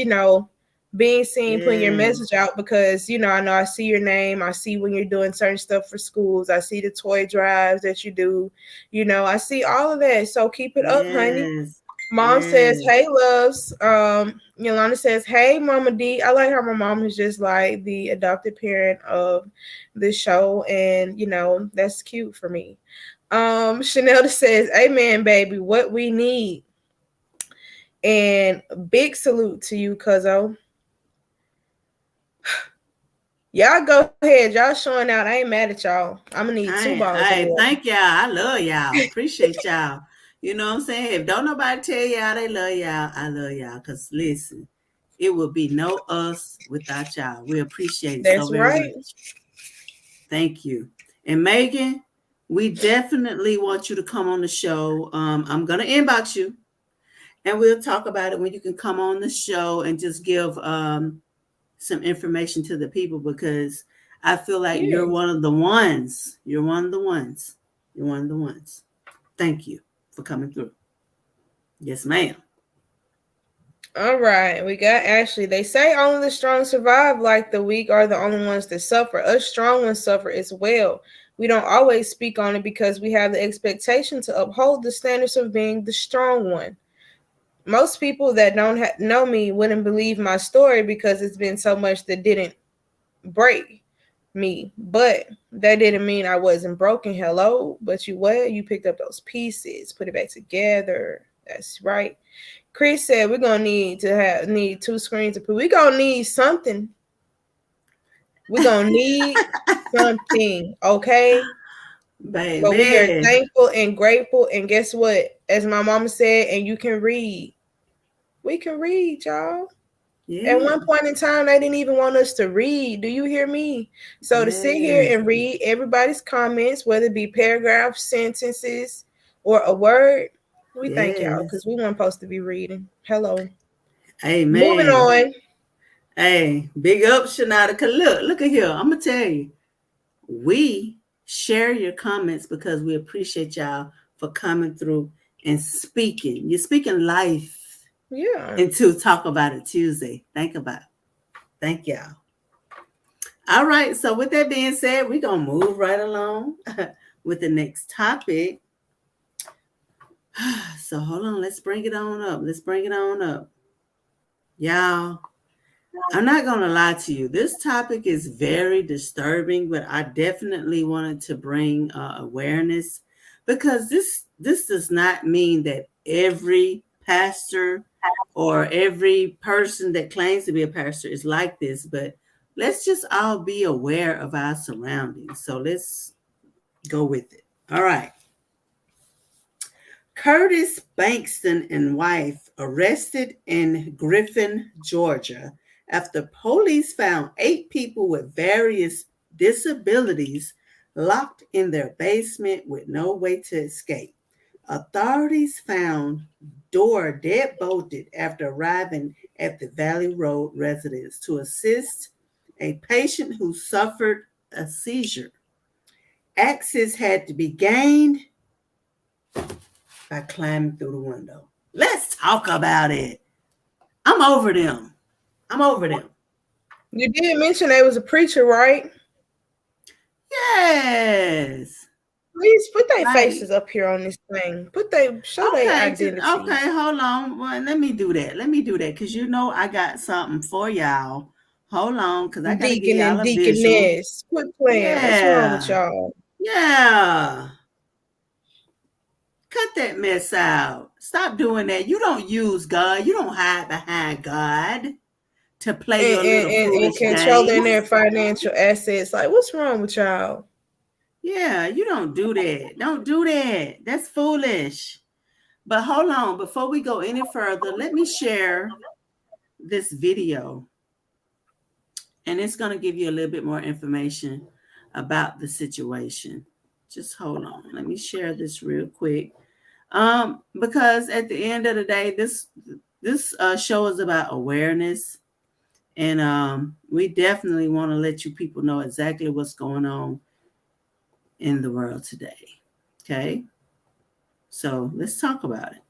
being seen, putting your Yes. message out because, I know I see your name. I see when you're doing certain stuff for schools. I see the toy drives that you do. I see all of that. So keep it up, honey. Yes. Mom says, Yes. hey, loves. Yolanda says, hey, Mama D. I like how my mom is just like the adopted parent of this show. And, that's cute for me. Chanel says, amen, baby, what we need. And big salute to you, cuzzo. Y'all go ahead. Y'all showing out. I ain't mad at y'all. I'm gonna need 2 bottles of water. Thank y'all. I love y'all. Appreciate y'all. You know what I'm saying? If don't nobody tell y'all they love y'all, I love y'all. Because listen, it would be no us without y'all. We appreciate it so That's very right. much. Thank you. And Megan, we definitely want you to come on the show. I'm going to inbox you and we'll talk about it when you can come on the show and just give some information to the people because I feel like Yeah. you're one of the ones. You're one of the ones. You're one of the ones. Thank you for coming through. Yes, ma'am. All right. We got Ashley. They say only the strong survive, like the weak are the only ones that suffer. Us strong ones suffer as well. We don't always speak on it because we have the expectation to uphold the standards of being the strong one. Most people that don't know me wouldn't believe my story because it's been so much that didn't break me, but that didn't mean I wasn't broken. Hello, but you picked up those pieces, put it back together. That's right. Chris said we're gonna need 2 screens to put. We're gonna need something. We're gonna need something, okay? But we are Baby. thankful and grateful. And guess what? As my mama said, and you can read. We can read, y'all. At Yeah. one point in time, they didn't even want us to read. Do you hear me? So to sit here Yes. and read everybody's comments, whether it be paragraphs, sentences, or a word, we thank y'all Yes. because we weren't supposed to be reading. Hello. Moving Amen. on. Hey, big up, Shanada. Cause look at here. I'm gonna tell you, we share your comments because we appreciate y'all for coming through and speaking. You're speaking life Yeah. into Talk About It Tuesday. Thank y'all. All right. So with that being said, we're gonna move right along with the next topic. So hold on. Let's bring it on up. Y'all, I'm not going to lie to you. This topic is very disturbing, but I definitely wanted to bring awareness because this does not mean that every pastor or every person that claims to be a pastor is like this, but let's just all be aware of our surroundings. So let's go with it. All right. Curtis Bankston and wife arrested in Griffin, Georgia, after police found 8 people with various disabilities locked in their basement with no way to escape. Authorities found door dead bolted after arriving at the Valley Road residence to assist a patient who suffered a seizure. Access had to be gained by climbing through the window. Let's talk about it. I'm over them. You did mention there was a preacher, right? Yes. Please put their Like, faces up here on this thing. Show their okay, identity. okay, hold on. Well, let me do that. Because you know I got something for y'all. Hold on, because I got to give Deacon y'all and a visual. deaconess. Quit playing. What's wrong with Yeah. y'all? Yeah. Cut that mess out. Stop doing that. You don't use God. You don't hide behind God to play your little And foolish controlling their games. financial assets. Like, what's wrong with y'all? Yeah, you don't do that. Don't do that. That's foolish. But hold on, before we go any further, let me share this video. And it's going to give you a little bit more information about the situation. Just hold on. Let me share this real quick. Because at the end of the day, this show is about awareness. And we definitely want to let you people know exactly what's going on in the world today. Okay? So let's talk about it.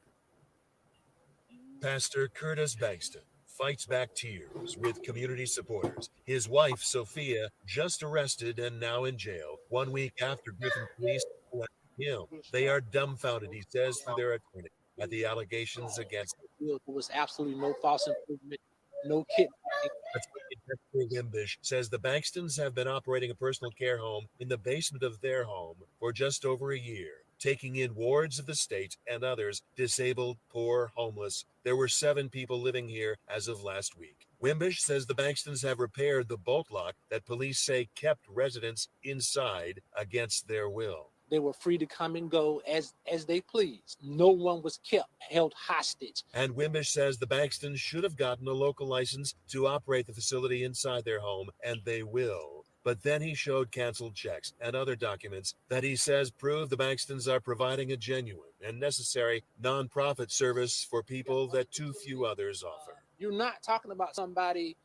Pastor Curtis Bankston fights back tears with community supporters. His wife, Sophia, just arrested and now in jail 1 week after Griffin police arrested him. They are dumbfounded, he says, through their attorney at the allegations against him. There was absolutely no false improvement, no kidnapping. Attorney Wimbish says the Bankstons have been operating a personal care home in the basement of their home for just over a year, taking in wards of the state and others, disabled, poor, homeless. There were 7 people living here as of last week. Wimbish says the Bankstons have repaired the bolt lock that police say kept residents inside against their will. They were free to come and go as they pleased. No one was held hostage. And Wimbish says the Bankstons should have gotten a local license to operate the facility inside their home, and they will. But then he showed canceled checks and other documents that he says prove the Bankstons are providing a genuine and necessary nonprofit service for people that too few others offer. You're not talking about somebody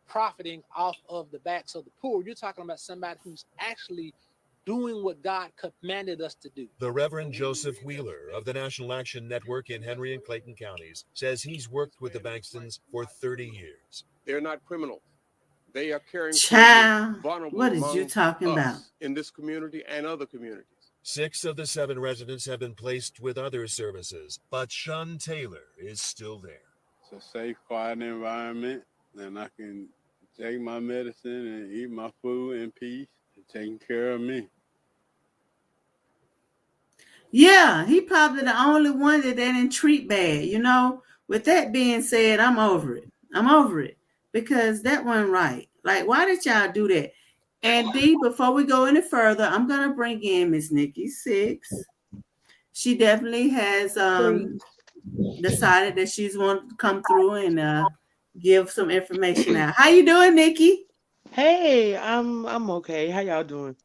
profiting off of the backs of the poor. You're talking about somebody who's actually doing what God commanded us to do. The Reverend Joseph Wheeler of the National Action Network in Henry and Clayton counties says he's worked with the Bankstons for 30 years. They're not criminals. They are caring Child, for vulnerable what is you talking about? In this community and other communities. 6 of the 7 residents have been placed with other services, but Sean Taylor is still there. It's a safe, quiet environment, and I can take my medicine and eat my food in peace and taking care of me. Yeah, he probably the only one that they didn't treat bad. You know, with that being said, I'm over it. Because that wasn't right. Like, why did y'all do that? And D, before we go any further, I'm gonna bring in Miss Nikki Six. She definitely has decided that she's wanted to come through and give some information out. How you doing, Nikki? Hey, I'm okay. How y'all doing?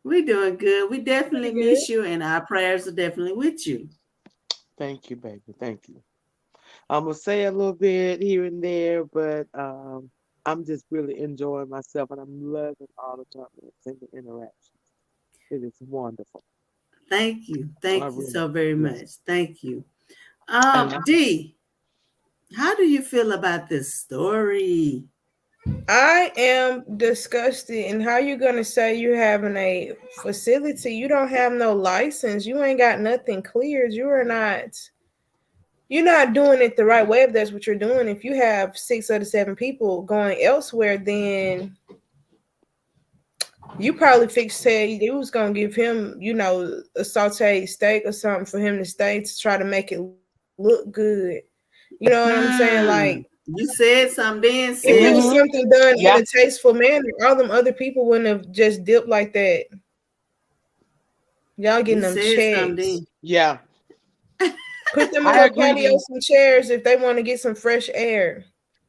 We're doing good. We definitely miss you, and our prayers are definitely with you. Thank you, baby. Thank you. I'm gonna say a little bit here and there, but I'm just really enjoying myself, and I'm loving all the comments and the interactions. It is wonderful. Thank you. Thank you so very much. Thank you. D, how do you feel about this story? I am disgusted. And how you gonna say you having a facility? You don't have no license. You ain't got nothing cleared. You're not doing it the right way if that's what you're doing. If you have 6 of the 7 people going elsewhere, then you probably said you was gonna give him, a sauteed steak or something for him to stay to try to make it look good. You know what I'm saying? Like, you said something then. If it was something done in a tasteful manner, all them other people wouldn't have just dipped like that. Y'all getting them checks. Yeah. Put them on the patio, some chairs if they want to get some fresh air.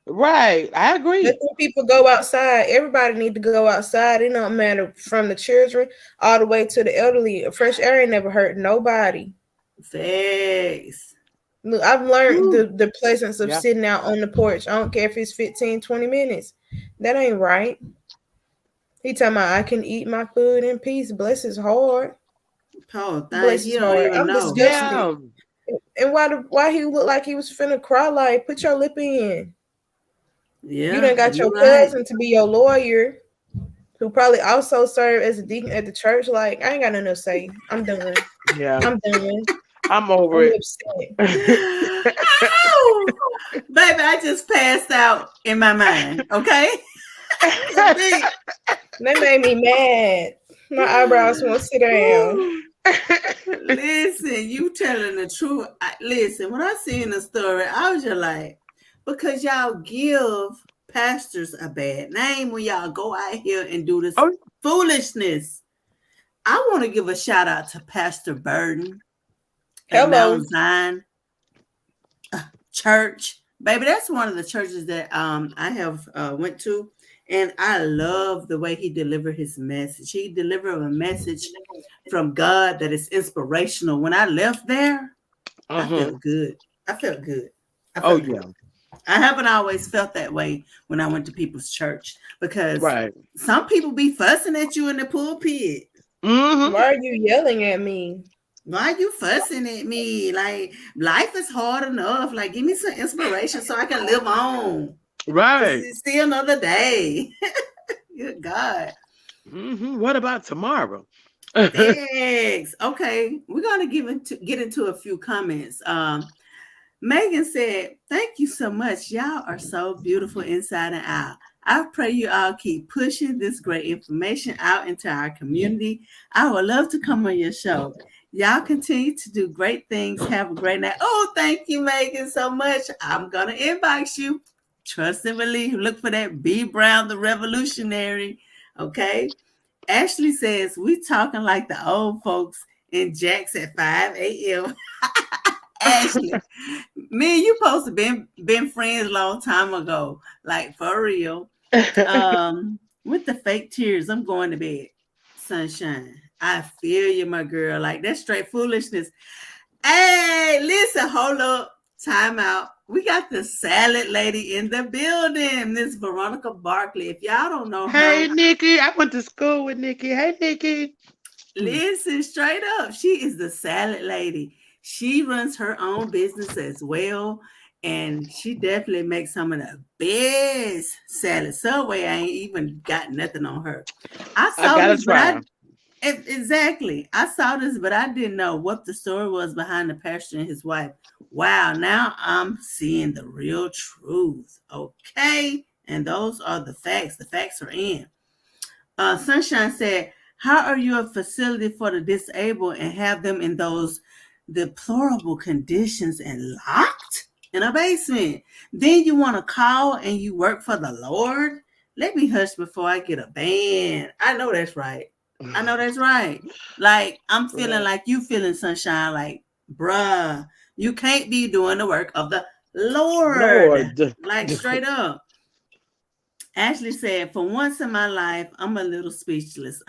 Right. I agree. Let them people go outside. Everybody need to go outside. It don't matter from the children all the way to the elderly. Fresh air ain't never hurt nobody. Thanks. Look, I've learned the pleasance of sitting out on the porch. I don't care if it's 15, 20 minutes. That ain't right. He talking about I can eat my food in peace. Bless his heart. Oh, bless his heart. I'm disgusted. And why he looked like he was finna cry? Like, put your lip in. Yeah, you done got your cousin to be your lawyer. who probably also serve as a deacon at the church. Like, I ain't got nothing to say. I'm done. Yeah, I'm done. I'm over I'm it. upset. Ow! Baby, I just passed out in my mind. Okay. They made me mad. My eyebrows won't sit down. Listen, you telling the truth. Listen, when I seen the story, I was just like, because y'all give pastors a bad name when y'all go out here and do this Oh. foolishness. I want to give a shout out to Pastor Burden at Hello. Mount Zion Church. Baby, that's one of the churches that I have went to, and I love the way he delivered his message. He delivered a message from God that is inspirational. When I left there, I felt good. I felt good. I felt good. I haven't always felt that way when I went to people's church, because some people be fussing at you in the pulpit. Why are you yelling at me? Why are you fussing at me? Like, life is hard enough. Like, give me some inspiration so I can live on. Right. It's still another day. Good God. What about tomorrow? Thanks. Okay, we're gonna get into a few comments. Megan said, "Thank you so much. Y'all are so beautiful inside and out. I pray you all keep pushing this great information out into our community. I would love to come on your show. Y'all continue to do great things. Have a great night." Oh, thank you, Megan, so much. I'm gonna invite you. Trust and believe. Look for that B Brown, the revolutionary. Okay. Ashley says, "We talking like the old folks in Jack's at 5 a.m. Ashley, me and you supposed to been friends a long time ago. Like, for real. With the fake tears, I'm going to bed. Sunshine, I feel you, my girl. Like, that's straight foolishness. Hey, listen, hold up. Time out. We got the salad lady in the building, Miss Veronica Barkley. If y'all don't know her. Hey, Nikki. I went to school with Nikki. Hey, Nikki. Listen, straight up. She is the salad lady. She runs her own business as well. And she definitely makes some of the best salad. Subway, I ain't even got nothing on her. I saw this, but exactly. I saw this, but I didn't know what the story was behind the pastor and his wife. Wow, now I'm seeing the real truth. Okay. And those are the facts. The facts are in. Sunshine said, "How are you a facility for the disabled and have them in those deplorable conditions and locked in a basement? Then you want to call and you work for the Lord? Let me hush before I get a ban." I know that's right. I know that's right. Like, I'm feeling like you feeling, Sunshine. Like, bruh, you can't be doing the work of the Lord. Like, straight up. Ashley said, "For once in my life, I'm a little speechless."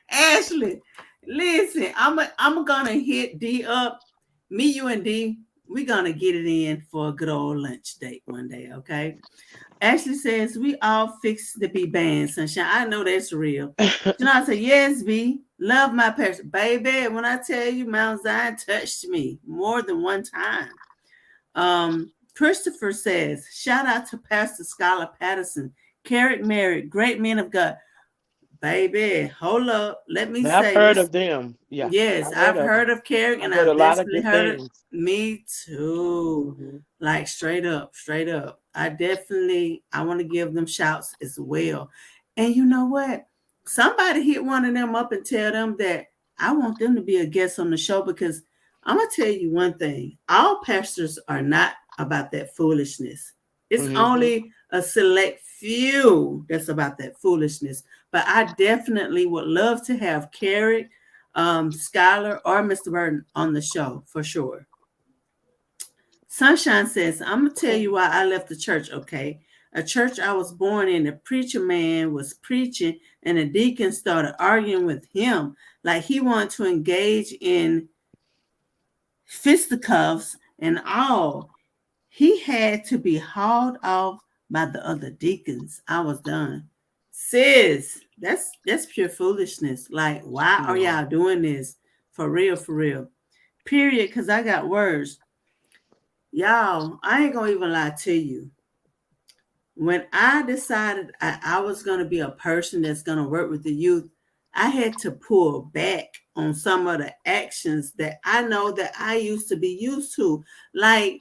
Ashley, listen, I'm gonna hit D up. Me, you, and D, we're gonna get it in for a good old lunch date one day, okay? Ashley says, "We all fixed to be banned, Sunshine." I know that's real. Janelle said, "Yes, B. Love my parents." Baby, when I tell you, Mount Zion touched me more than one time. Christopher says, "Shout out to Pastor Skylar Patterson, Carrick Merritt, great men of God." Baby, hold up. Let me say. I've heard of them. Yeah. Yes, I've heard of Carrick, and I've definitely heard of me too. Like, straight up. I want to give them shouts as well. And you know what? Somebody hit one of them up and tell them that I want them to be a guest on the show, because I'm going to tell you one thing. All pastors are not about that foolishness. It's only a select few that's about that foolishness. But I definitely would love to have Carrick, Skylar, or Mr. Burton on the show for sure. Sunshine says, "I'm going to tell you why I left the church, okay? A church I was born in, the preacher man was preaching, and the deacon started arguing with him like he wanted to engage in fisticuffs and all. He had to be hauled off by the other deacons. I was done." Sis, that's pure foolishness. Like, why are y'all doing this? For real. Period, because I got words. Y'all, I ain't going to even lie to you. when I decided I was going to be a person that's going to work with the youth, I had to pull back on some of the actions that I know that I used to be used to. Like,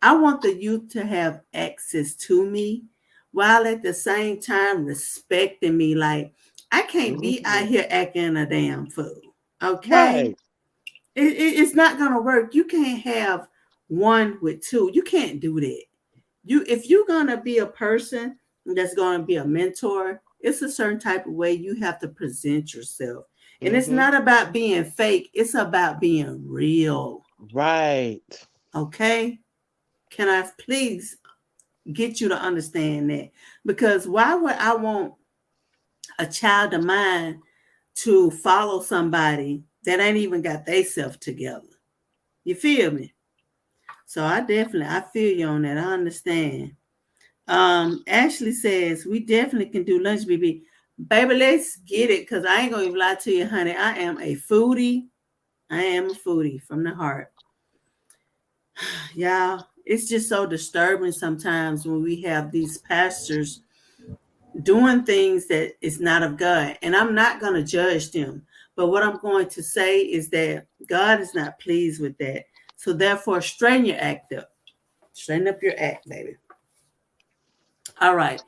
I want the youth to have access to me while at the same time respecting me. Like, I can't be out here acting a damn fool. Okay? Right. It's not going to work. You can't have one with two. You can't do that. If you're going to be a person that's going to be a mentor, it's a certain type of way you have to present yourself. And it's not about being fake. It's about being real. Right. Okay? Can I please get you to understand that? Because why would I want a child of mine to follow somebody that ain't even got theyself together? You feel me? So I feel you on that. I understand. Ashley says we definitely can do lunch, BB. Baby, let's get it, because I ain't gonna even lie to you, honey. I am a foodie. I am a foodie from the heart. Y'all, it's just so disturbing sometimes when we have these pastors doing things that is not of God. And I'm not gonna judge them. But what I'm going to say is that God is not pleased with that. So therefore, straighten your act up. Straighten up your act, baby. All right.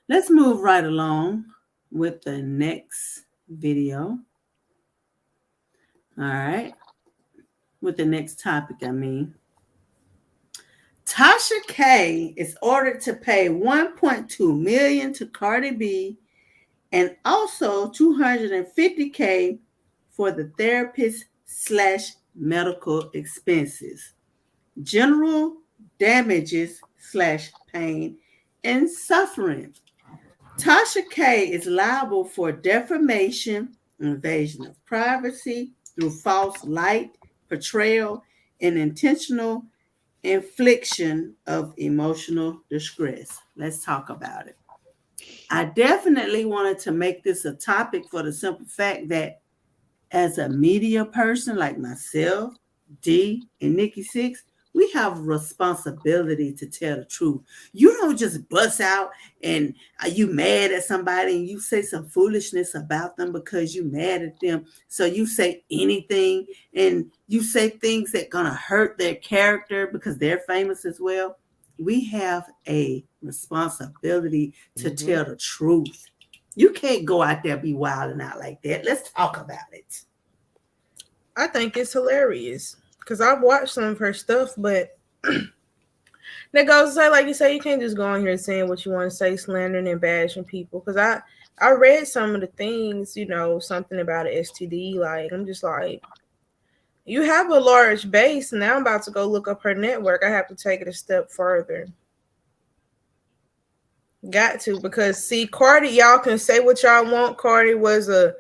Let's move right along with the next video. All right. With the next topic, I mean. Tasha K is ordered to pay $1.2 million to Cardi B and also $250K for the therapist/medical expenses, general damages/pain and suffering. Tasha K is liable for defamation, invasion of privacy through false light, portrayal, and intentional infliction of emotional distress. Let's talk about it. I definitely wanted to make this a topic for the simple fact that as a media person like myself, D, and Nikki Six, we have a responsibility to tell the truth. You don't just bust out and are you mad at somebody and you say some foolishness about them because you mad at them. So you say anything and you say things that gonna hurt their character because they're famous as well. We have a responsibility to tell the truth. You can't go out there be wilding out like that. Let's talk about it. I think it's hilarious because I've watched some of her stuff, but that goes to say, like you say, you can't just go on here saying what you want to say, slandering and bashing people. Because I read some of the things, something about an STD. Like, I'm just like, you have a large base. Now I'm about to go look up her network. I have to take it a step further. Got to, because see, Cardi, y'all can say what y'all want. Cardi was a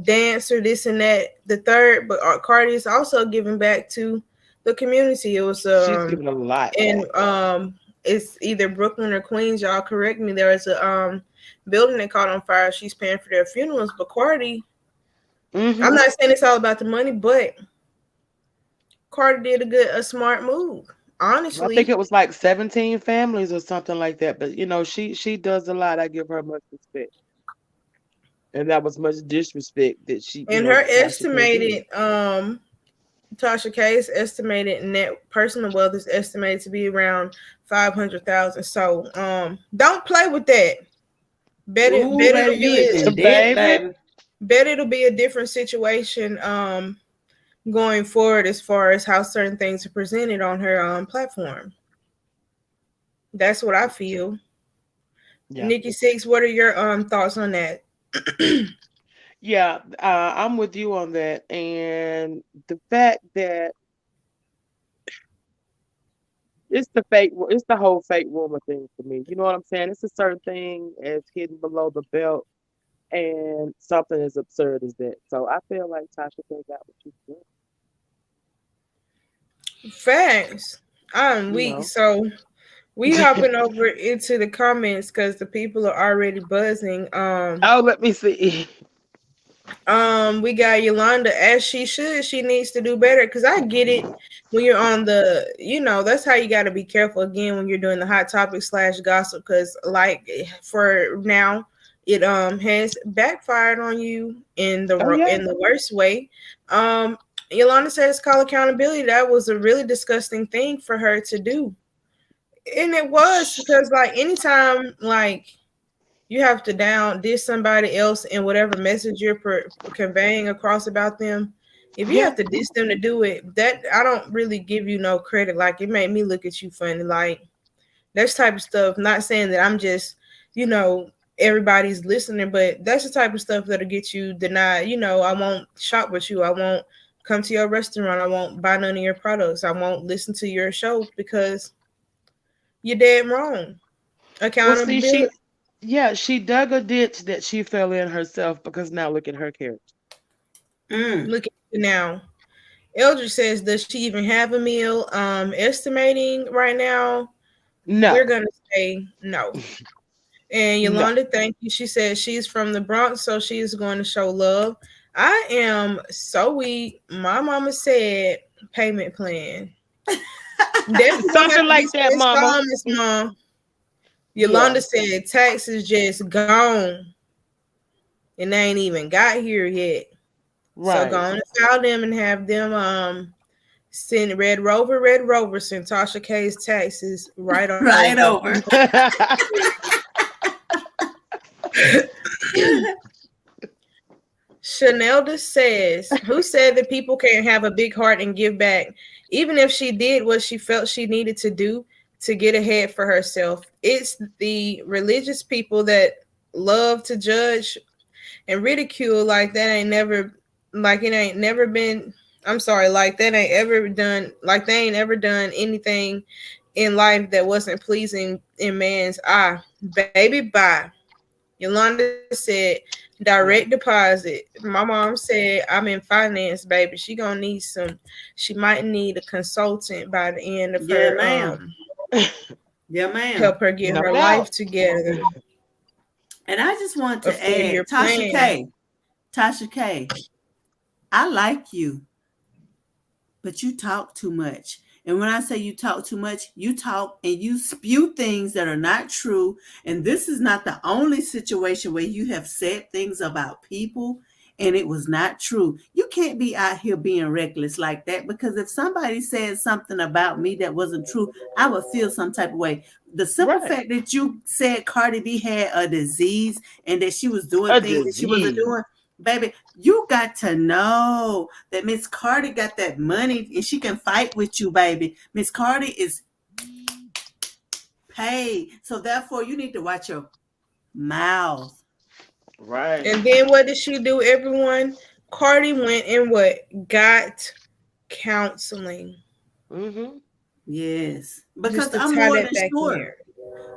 dancer, this and that, the third, but Cardi is also giving back to the community. It was she's giving a lot and back. It's either Brooklyn or Queens, y'all correct me. There was a building that caught on fire. She's paying for their funerals, but Cardi, I'm not saying it's all about the money, but Cardi did a smart move. Honestly, I think it was like 17 families or something like that. But she does a lot. I give her much respect. And that was much disrespect that she and her Tasha estimated Tasha K's estimated net personal wealth is estimated to be around 500,000. So don't play with that. Bet it'll be a different situation going forward as far as how certain things are presented on her platform. That's what I feel. Yeah. Nikki Six, what are your thoughts on that? Yeah, I'm with you on that. And the fact that it's the whole fake rumor thing for me. You know what I'm saying? It's a certain thing as hidden below the belt and something as absurd as that. So I feel like Tasha K got what she's doing. Facts. I'm weak, so we hopping over into the comments because the people are already buzzing. Oh, let me see. We got Yolanda, as she should. She needs to do better, because I get it when you're on the, that's how you got to be careful again when you're doing the hot topic / gossip, because like for now, it has backfired on you in the Oh yeah. in the worst way. Um, Yolanda said it's called accountability. That was a really disgusting thing for her to do, and it was because like anytime like you have to down diss somebody else in whatever message you're conveying across about them. If you Yeah. have to diss them to do it, that I don't really give you no credit. Like it made me look at you funny. Like that's type of stuff. Not saying that I'm just, you know, everybody's listening, but that's the type of stuff that'll get you denied. I won't shop with you. I won't come to your restaurant. I won't buy none of your products. I won't listen to your show because you're dead wrong. Well, see, Accountability. she dug a ditch that she fell in herself because now look at her character. Mm. Look at you now. Eldridge says, does she even have a meal? Estimating right now, we're No, gonna say no. And no. Yolanda, thank you. She says she's from the Bronx, so she is going to show love. I am so weak. My mama said payment plan. Definitely gonna have Something to be like some that, Mama. installments, Mom. Yeah, Yolanda said taxes just gone and they ain't even got here yet. So go right. on and file them and have them send Red Rover send Tasha K's taxes right on Right over. over. Chanelda says, who said that people can't have a big heart and give back? Even if she did what she felt she needed to do to get ahead for herself. It's the religious people that love to judge and ridicule like it ain't never been, I'm sorry, like that ain't ever done, like they ain't ever done anything in life that wasn't pleasing in man's eye. Baby, bye. Yolanda said, direct Yeah. deposit. My mom said, I'm in finance, baby. She might need a consultant by the end of Yeah, her ma'am. Yeah, ma'am. help her get No her life doubt. together. And I just want A to 4-year add, Tasha plan. K. Tasha K. I like you, but you talk too much. And when I say you talk too much, you talk and you spew things that are not true. And this is not the only situation where you have said things about people and it was not true. You can't be out here being reckless like that, because if somebody said something about me that wasn't true, I would feel some type of way. The simple Right. fact that you said Cardi B had a disease and that she was doing A things that she wasn't disease. doing, baby, you got to know that Miss Cardi got that money and she can fight with you, baby. Miss Cardi is paid. So therefore, you need to watch your mouth. Right. And then what did she do, everyone? Cardi went and what? Got counseling. Mm-hmm. Yes. Just Because to I'm tie more that than back in sure. there.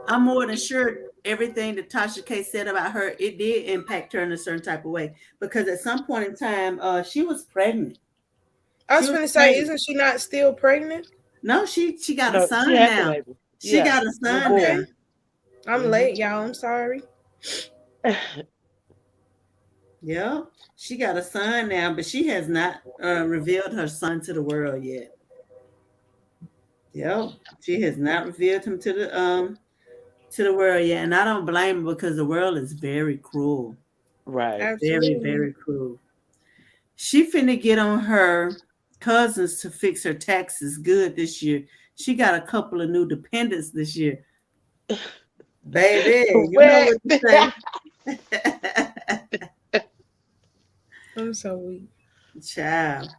I'm more than sure everything that Tasha K said about her, it did impact her in a certain type of way. Because at some point in time, she was pregnant. I She was was gonna say, pregnant. isn't she not still pregnant? No, she got a No, she son had the now. baby. She Yeah. got a Little son boy. now. Okay. I'm Mm-hmm. late, y'all. I'm sorry. Yeah, she got a son now, but she has not revealed her son to the world yet. Yep, she has not revealed him to the world yet, and I don't blame her because the world is very cruel, Right. very Absolutely. very cruel. She finna get on her cousins to fix her taxes good this year. She got a couple of new dependents this year, baby. You know Correct. what to say, I'm so weak. child.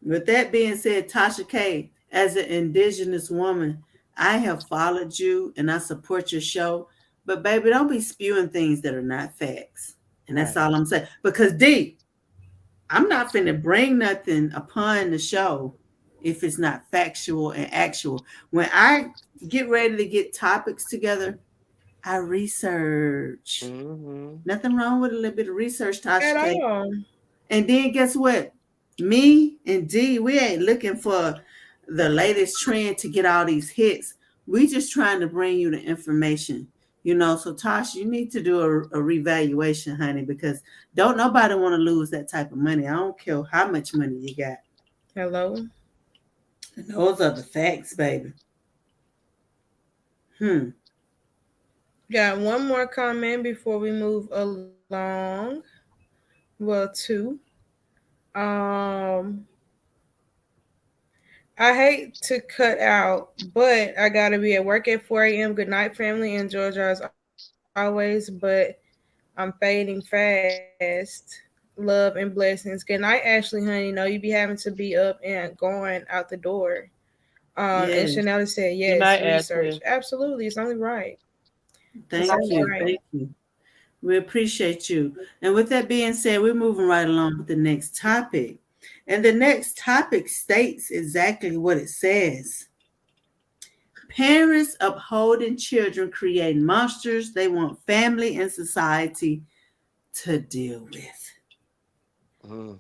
With that being said, Tasha K, as an indigenous woman, I have followed you and I support your show. But baby, don't be spewing things that are not facts. And that's Right. all I'm saying. Because D, I'm not finna bring nothing upon the show if it's not factual and actual. When I get ready to get topics together, I research. Mm-hmm. Nothing wrong with a little bit of research, Tasha At K. all. And then guess what? Me and D, we ain't looking for the latest trend to get all these hits. We just trying to bring you the information. You know, so Tasha, you need to do a revaluation, honey, because don't nobody want to lose that type of money. I don't care how much money you got. Hello. And those are the facts, baby. Hmm. Got one more comment before we move along. Well, two. Um, I hate to cut out, but I gotta be at work at 4 a.m. Good night, family. Enjoy yours always, but I'm fading fast. Love and blessings. Good night, Ashley, honey. Know you be having to be up and going out the door. And Yes. Chanel said, yes, Good night, research. Ashley. Absolutely. It's only right. It's Thank only you. right. Thank you. We appreciate you. And with that being said, we're moving right along with the next topic. And the next topic states exactly what it says. Parents upholding children create monsters they want family and society to deal with. Mm.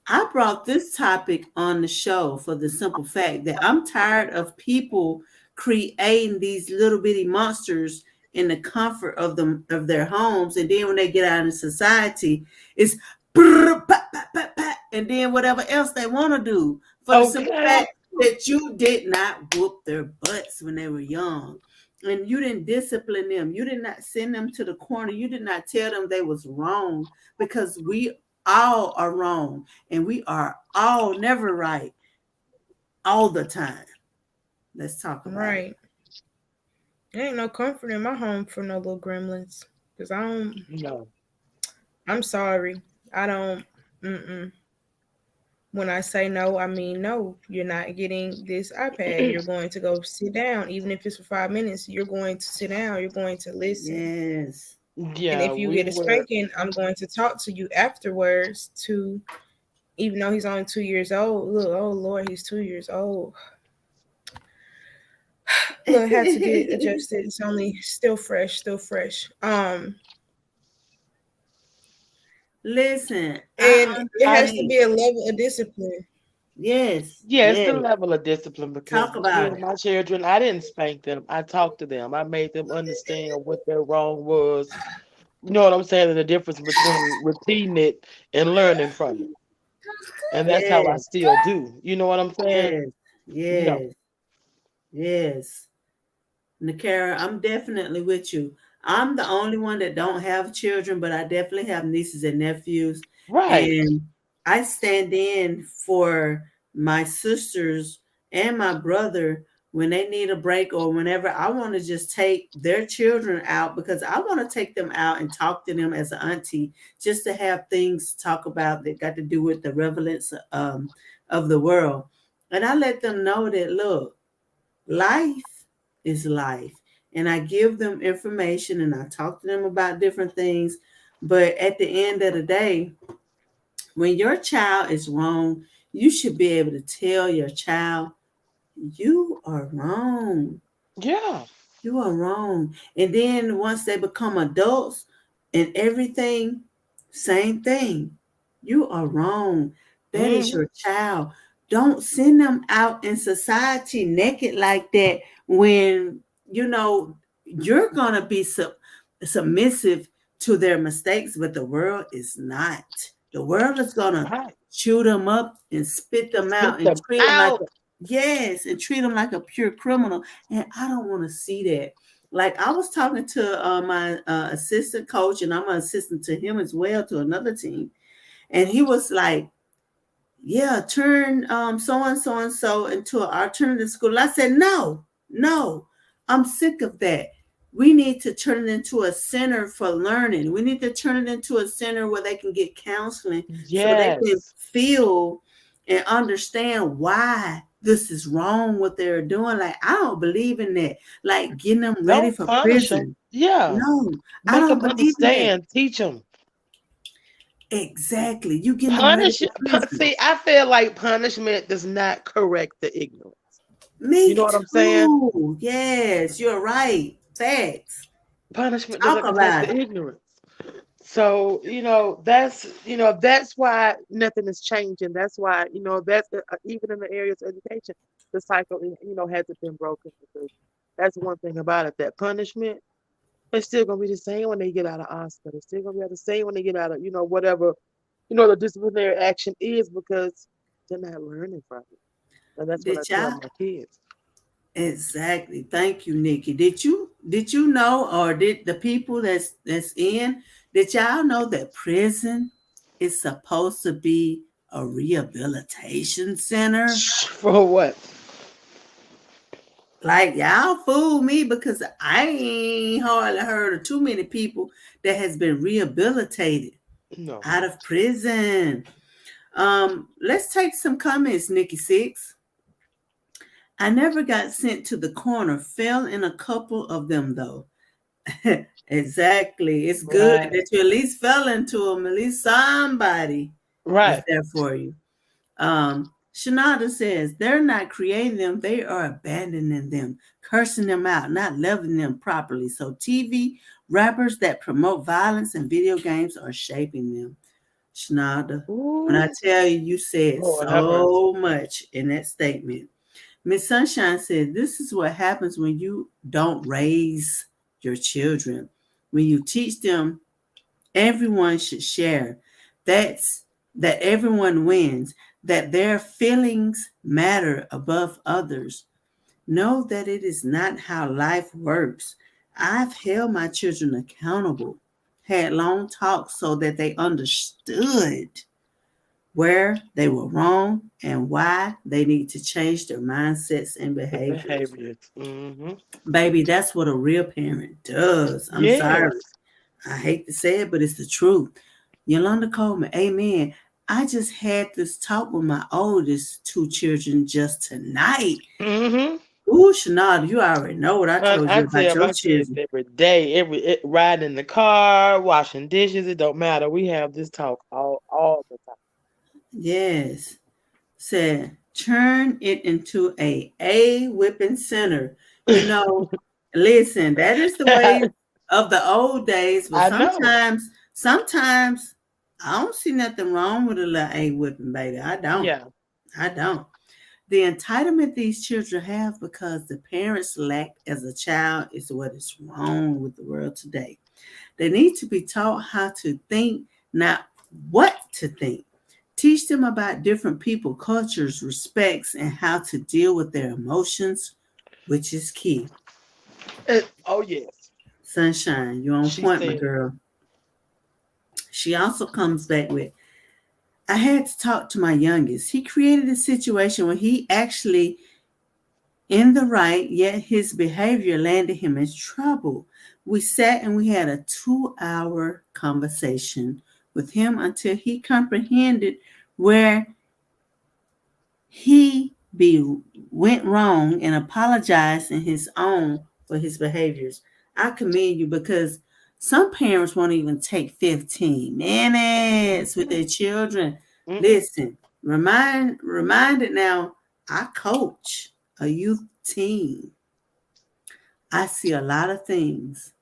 I brought this topic on the show for the simple fact that I'm tired of people creating these little bitty monsters in the comfort of their homes, and then when they get out in society, it's and then whatever else they want to do for the simple Okay. fact that you did not whoop their butts when they were young. And you didn't discipline them. You did not send them to the corner. You did not tell them they was wrong, because we all are wrong and we are all never right all the time. Let's talk about it. Right. There ain't no comfort in my home for no little gremlins. Because I don't, No. I'm sorry. I don't, mm-mm. When I say no, I mean no. You're not getting this iPad. You're going to go sit down. Even if it's for 5 minutes, you're going to sit down. You're going to listen. Yes. And Yeah, if you we get a were. spanking, I'm going to talk to you afterwards to, even though he's only 2 years old. Look, oh Lord, he's 2 years old. Look, had to get adjusted. It's only still fresh, still fresh. Listen, I And it I has to understand. be a level of discipline. Yes, Yeah, it's the yes. level of discipline because Talk about it. my children, I didn't spank them. I talked to them. I made them understand what their wrong was. You know what I'm saying? And the difference between repeating it and learning from it. And that's how I Yes, still do. You know what I'm saying? yes, Yeah. yes, yes. Nakara, I'm definitely with you. I'm the only one that don't have children, but I definitely have nieces and nephews. Right. And I stand in for my sisters and my brother when they need a break, or whenever I want to just take their children out, because I want to take them out and talk to them as an auntie, just to have things to talk about that got to do with the relevance of the world. And I let them know that, look, life is life. And I give them information and I talk to them about different things. But at the end of the day, when your child is wrong, you should be able to tell your child, you are wrong. Yeah. You are wrong. And then once they become adults and everything, same thing. You are wrong. That is Hmm. your child. Don't send them out in society naked like that when you know you're going to be submissive to their mistakes, but the world is not. The world is going to Right. chew them up and spit them Spit out and them treat them like out. a, yes, and treat them like a pure criminal. And I don't want to see that. Like I was talking to my assistant coach, and I'm an assistant to him as well, to another team. And he was like, yeah, turn so and so into an alternative school. I said, no, no, I'm sick of that. We need to turn it into a center for learning. We need to turn it into a center where they can get counseling so they can Yes. feel and understand why this is wrong what they're doing. Like, I don't believe in that. Like getting them ready Don't for punish them. prison. Yeah. No, I Make don't them believe in that. understand. Teach them. Exactly. You getting them ready Punish. for prison. See, I feel like punishment does not correct the ignorance. You know Me what I'm saying? too. Yes, you're right. Facts. Punishment Talk doesn't correct about the it. ignorance. So, that's why nothing is changing. That's why, that's even in the areas of education, the cycle, hasn't been broken because that's one thing about it. That punishment It's still gonna be the same when they get out of hospital. It's still gonna be the same when they get out of, whatever, the disciplinary action is because they're not learning from it. And that's what I Did tell y'all my kids. exactly? Thank you, Nikki. Did you know, or did the people that's in? Did y'all know that prison is supposed to be a rehabilitation center? For what? Like y'all fool me because I ain't hardly heard of too many people that has been rehabilitated No. out of prison. Let's take some comments, Nikki Six. I never got sent to the corner. Fell in a couple of them though. Exactly. It's good Right. that you at least fell into them. At least somebody was Right. there for you. Shanada says they're not creating them, they are abandoning them, cursing them out, not loving them properly. So TV rappers that promote violence and video games are shaping them. Shanada, when I Ooh, tell you, you said Lord have mercy. so much in that statement. Miss Sunshine said, this is what happens when you don't raise your children. When you teach them everyone should share, that's that everyone wins, that their feelings matter above others. Know that it is not how life works. I've held my children accountable, had long talks so that they understood where they were wrong and why they need to change their mindsets and behaviors. Behaviors. Mm-hmm. Baby, that's what a real parent does. I'm sorry. Yes. I hate to say it, but it's the truth. Yolanda Coleman, amen. I just had this talk with my oldest two children just tonight. Mm-hmm. Ooh, Shanada, you already know what I Honey, told I you about tell your my kids children. every day, riding in the car, washing dishes, it don't matter. We have this talk all the Yes. Said, turn it into a whipping center. You know, listen, that is the time. way of the old days, but I know. sometimes I don't see nothing wrong with a little a whipping, baby. I don't. Yeah. I don't. The entitlement these children have because the parents lacked as a child is what is wrong with the world today. They need to be taught how to think, not what to think. Teach them about different people, cultures, respects, and how to deal with their emotions, which is key. Oh yes. Sunshine, you're on She point, my said it. girl. She also comes back with, I had to talk to my youngest. He created a situation where he actually in the right, yet his behavior landed him in trouble. We sat and we had a 2-hour conversation with him until he comprehended where he went wrong and apologized in his own for his behaviors. I commend you because some parents won't even take 15 minutes with their children. Mm-mm. Listen, remind it now. I coach a youth team. I see a lot of things.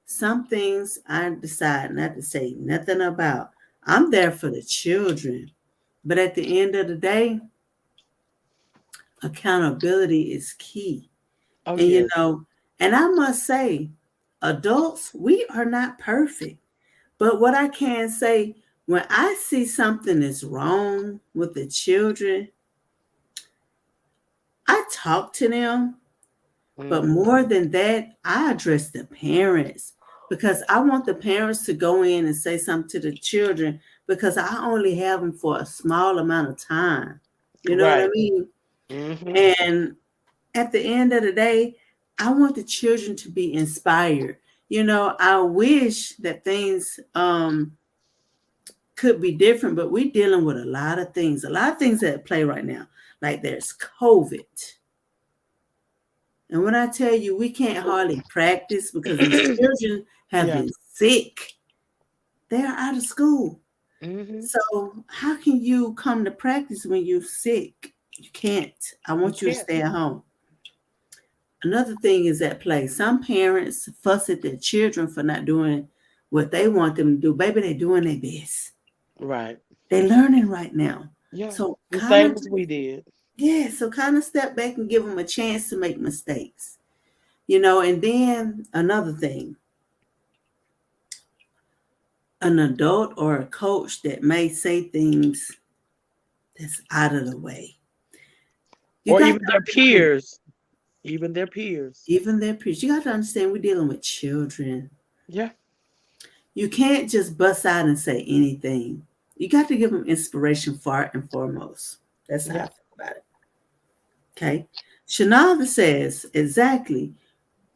Some things I decide not to say nothing about. I'm there for the children. But at the end of the day, accountability is key. Oh And yes. and I must say, adults, we are not perfect. But what I can say, when I see something is wrong with the children, I talk to them. But Mm-hmm. more than that, I address the parents because I want the parents to go in and say something to the children because I only have them for a small amount of time. You know what I Right. mean? Mm-hmm. And at the end of the day, I want the children to be inspired. I wish that things could be different, but we're dealing with a lot of things at play right now. Like there's COVID. And when I tell you we can't hardly practice because these children have Yeah. been sick, they are out of school. Mm-hmm. So how can you come to practice when you're sick? You can't. I You want you to can't. stay at home. Another thing is at play. Some parents fuss at their children for not doing what they want them to do. Baby, they're doing their best. Right. They're learning right now. Yeah. So The kind same of, as we did. yeah, so kind of step back and give them a chance to make mistakes. And then another thing. an adult or a coach that may say things that's out of the way. You Or got even to their understand, peers. Even their peers. even their peers. You got to understand we're dealing with children. Yeah. You can't just bust out and say anything. You got to give them inspiration first and foremost. That's how I Yeah. feel about it. Okay. Shanada says, exactly.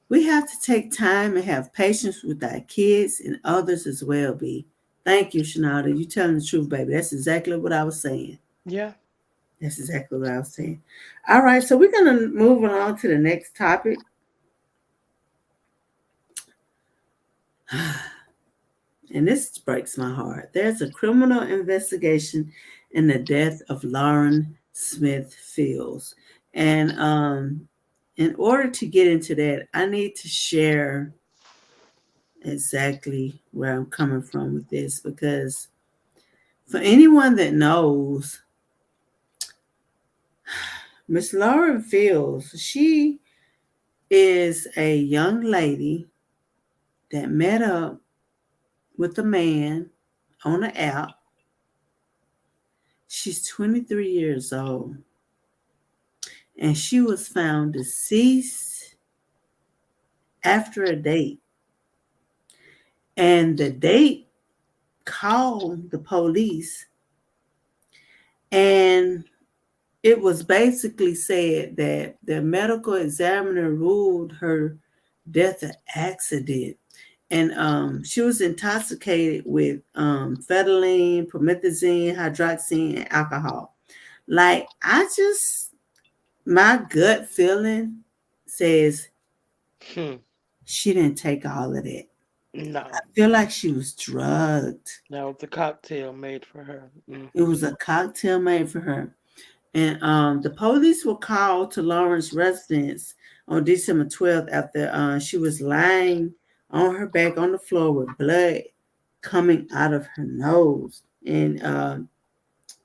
We have to take time and have patience with our kids and others as well, B. Thank you, Shanada. You telling the truth, baby. That's exactly what I was saying. Yeah. That's exactly what I was saying. All right, so we're going to move on to the next topic. And this breaks my heart. There's a criminal investigation in the death of Lauren Smith Fields. And in order to get into that, I need to share exactly where I'm coming from with this, because for anyone that knows, Miss Lauren Fields, she is a young lady that met up with a man on an app. She's 23 years old, and she was found deceased after a date. And the date called the police, and it was basically said that the medical examiner ruled her death an accident. And she was intoxicated with phenylalanine, promethazine, hydroxine, and alcohol. Like, my gut feeling says she didn't take all of that. No. I feel like she was drugged. That was a cocktail made for her. It was a cocktail made for her. And the police were called to Lauren's residence on December 12th after she was lying on her back on the floor with blood coming out of her nose. And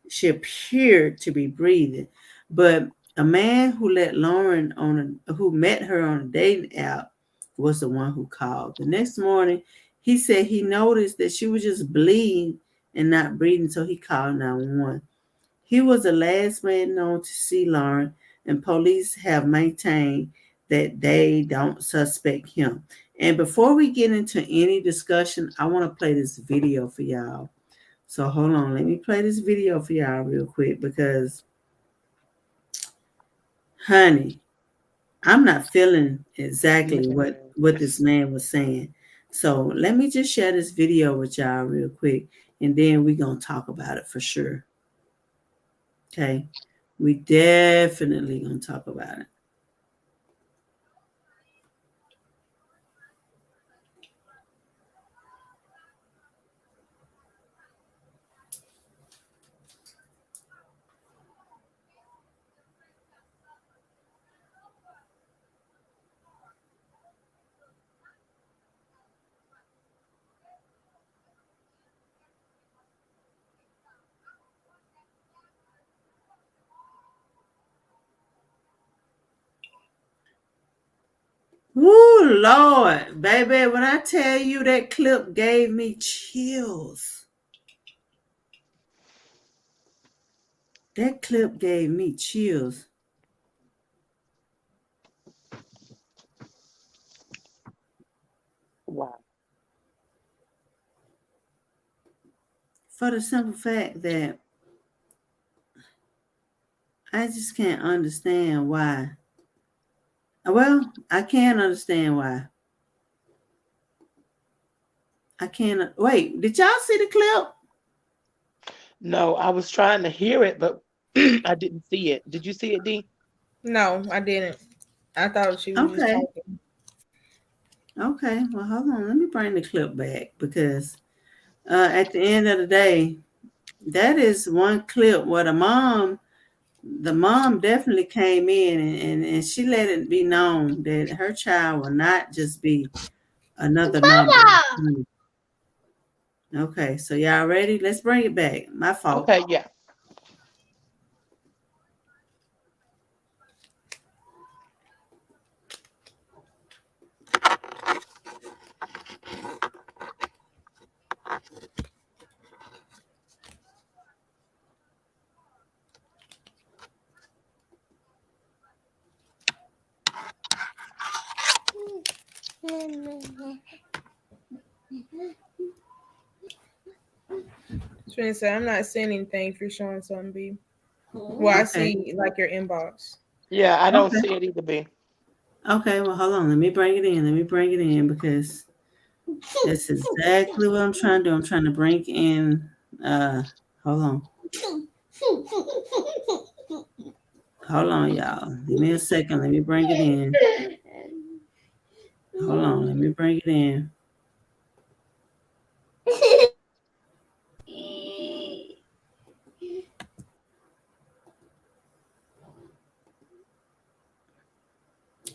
she appeared to be breathing. But a man who who met her on a dating app was the one who called. The next morning, he said he noticed that she was just bleeding and not breathing, so he called 911. He was the last man known to see Lauren, and police have maintained that they don't suspect him. And before we get into any discussion, I want to play this video for y'all. So hold on, let me play this video for y'all real quick, because, honey, I'm not feeling exactly what this man was saying. So let me just share this video with y'all real quick, and then we're going to talk about it for sure. Okay, we definitely gonna talk about it. Woo, Lord, baby, when I tell you that clip gave me chills. That clip gave me chills. Wow. For the simple fact that I just can't understand why. Well, I can understand why. I can't. Wait, did y'all see the clip? No, I was trying to hear it, but I didn't see it. Did you see it, D? No, I didn't. I thought she was just Okay. talking. Okay, well, hold on. Let me bring the clip back, because at the end of the day, that is one clip where the mom definitely came in, and she let it be known that her child will not just be another number. Okay, so y'all ready? Let's bring it back. My fault. Okay, yeah. gonna say I'm not seeing anything if you're showing something, B. Well, I Okay. see like your inbox. Yeah, I don't Okay. see it either, B. Okay, well, hold on. Let me bring it in. Let me bring it in because that's exactly what I'm trying to do. I'm trying to bring in. Hold on. Hold on, y'all. Give me a second. Let me bring it in. Hold on. Let me bring it in.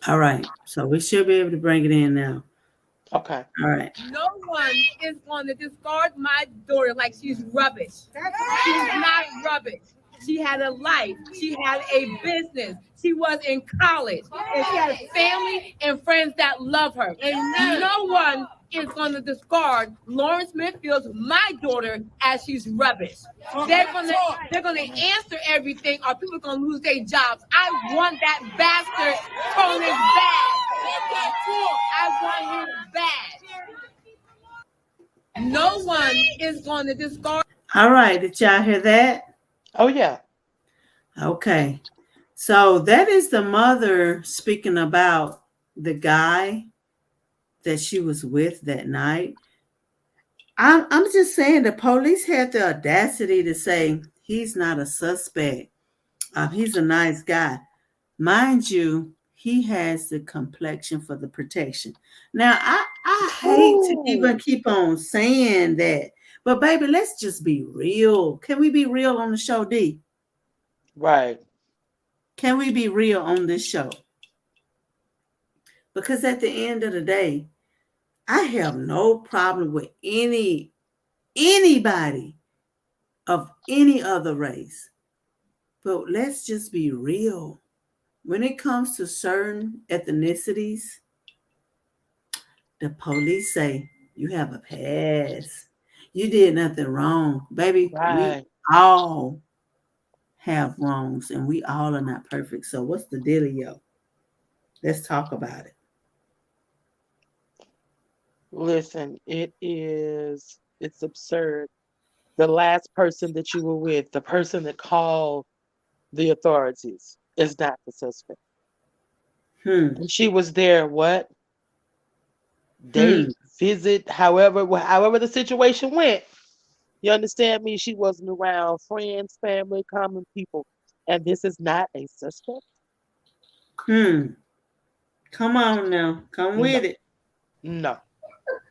All right. So we should be able to bring it in now. Okay. All right. No one is going to discard my daughter like she's rubbish. She's not rubbish. She had a life. She had a business. She was in college. And she has family and friends that love her. And no one is going to discard Lauren Smithfield's my daughter as she's rubbish. They're gonna answer everything or people are gonna lose their jobs. I want that bastard Conan bad. I want him bad. No one is going to discard. All right. Did y'all hear that? Oh yeah. Okay. So that is the mother speaking about the guy that she was with that night. I'm just saying the police had the audacity to say he's not a suspect. He's a nice guy. Mind you, he has the complexion for the protection. Now, I hate to even keep on saying that, but baby, let's just be real. Can we be real on the show, D? Right. Can we be real on this show? Because at the end of the day, I have no problem with anybody of any other race. But let's just be real. When it comes to certain ethnicities, the police say you have a pass. You did nothing wrong. Baby, we Right. all have wrongs and we all are not perfect. So what's the dealio? Let's talk about it. Listen, it's absurd. The last person that you were with, the person that called the authorities, is not the suspect. And she was there, what? Date, visit, however the situation went. You understand me? She wasn't around friends, family, common people. And this is not a suspect? Come on now. Come with it. No.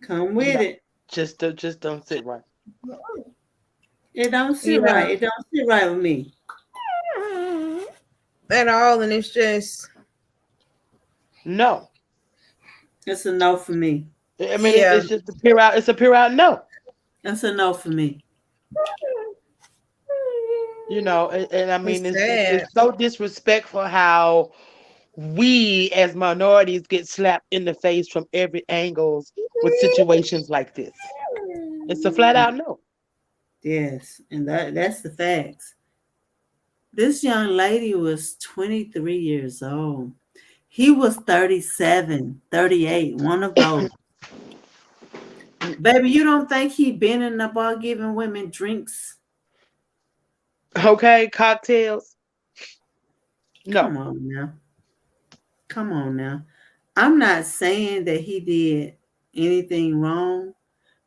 Come with it. Just don't sit right. It don't sit right. It don't sit right with me. At all, and it's just no. It's a no for me. I mean, it's just a pure out. It's a pure out no. That's a no for me. You know, and I mean, it's so disrespectful how we as minorities get slapped in the face from every angle with situations like this. It's a flat out no. Yes, and that's the facts. This young lady was 23 years old. He was 37, 38, one of those. Baby, you don't think he been in the bar giving women drinks? Okay, cocktails. No. Come on now. Come on now. I'm not saying that he did anything wrong,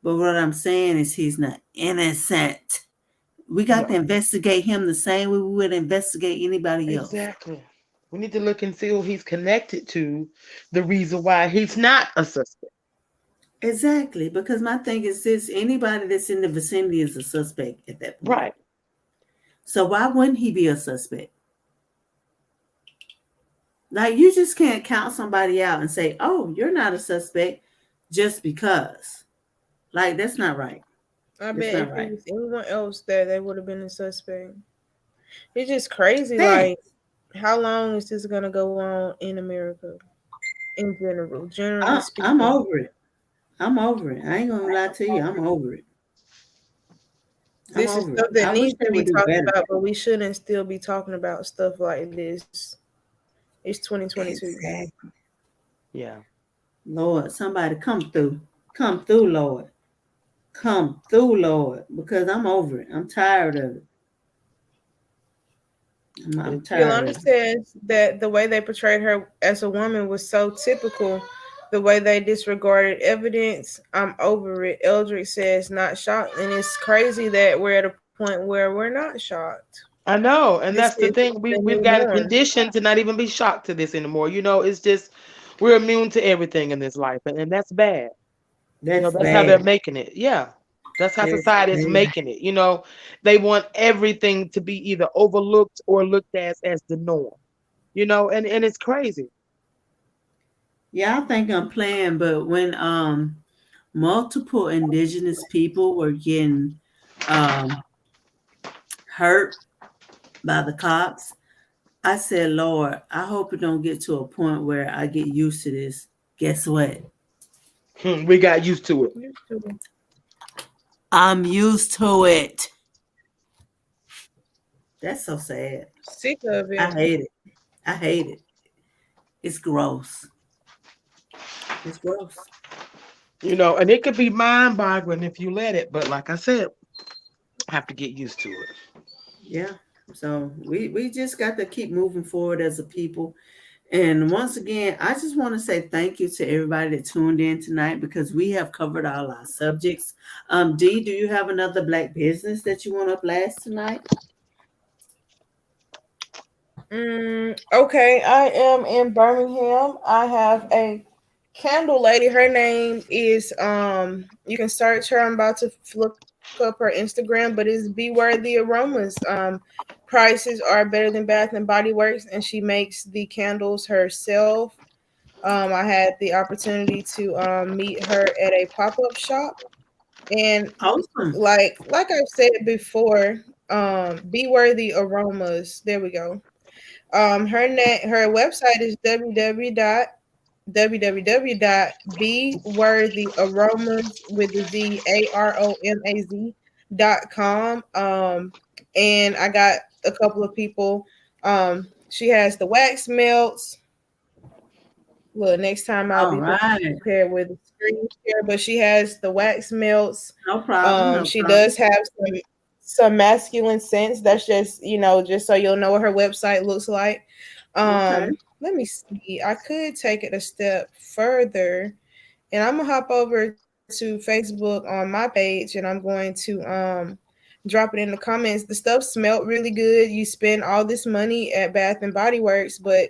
but what I'm saying is he's not innocent. We got to investigate him the same way we would investigate anybody else. Exactly. We need to look and see who he's connected to, the reason why he's not a suspect. Exactly, because my thing is this, anybody that's in the vicinity is a suspect at that point. Right. So why wouldn't he be a suspect? Like, you just can't count somebody out and say, oh, you're not a suspect just because. Like, that's not right. I bet if it was anyone else there, they would have been a suspect. It's just crazy. Like, how long is this gonna go on in America? In general, generally speaking, I'm over it. I'm over it. I ain't gonna lie to you. I'm over it. This is stuff that needs to be talked about, but we shouldn't still be talking about stuff like this. It's 2022. Exactly. Yeah. Lord, somebody come through. Come through, Lord. come through, Lord, because I'm over it. I'm tired of it. I'm tired Yolanda of it. says that the way they portrayed her as a woman was so typical. The way they disregarded evidence, I'm over it. Eldrick says, not shocked. And it's crazy that we're at a point where we're not shocked. I know, and This that's is the thing. the We've new got a norm. condition to not even be shocked to this anymore. It's just we're immune to everything in this life, and that's bad. That's That's how they're bad. making it. Yeah. That's how That's society is bad. making it. They want everything to be either overlooked or looked at as the norm. And it's crazy. Yeah, I think I'm playing, but when multiple indigenous people were getting um hurt by the cops, I said, Lord, I hope it don't get to a point where I get used to this. Guess what? We got used to it. I'm used to it. That's so sad. Sick of I it. hate it. I hate it. It's gross. It's gross. And it could be mind-boggling if you let it, but like I said, have to get used to it. Yeah. So we just got to keep moving forward as a people. And once again, I just want to say thank you to everybody that tuned in tonight because we have covered all our subjects. Dee, do you have another black business that you want to blast tonight? Okay, I am in Birmingham. I have a candle lady. Her name is you can search her. I'm about to look up her Instagram, but it's Be Worthy Aromas. Prices are better than Bath and Body Works, and she makes the candles herself. I had the opportunity to meet her at a pop-up shop, and Awesome. like I've said before, Be Worthy Aromas. There we go. Her website is www.beworthyaromas with the Aromaz.com. And I got a couple of people. She has the wax melts. Look, next time I'll All be right. prepared with a screen share, but she has the wax melts. No problem. No She problem. does have some masculine scents. That's just just so you'll know what her website looks like. Okay. Let me see. I could take it a step further, and I'm gonna hop over to Facebook on my page, and I'm going to drop it in the comments. The stuff smelled really good. You spend all this money at Bath and Body Works, but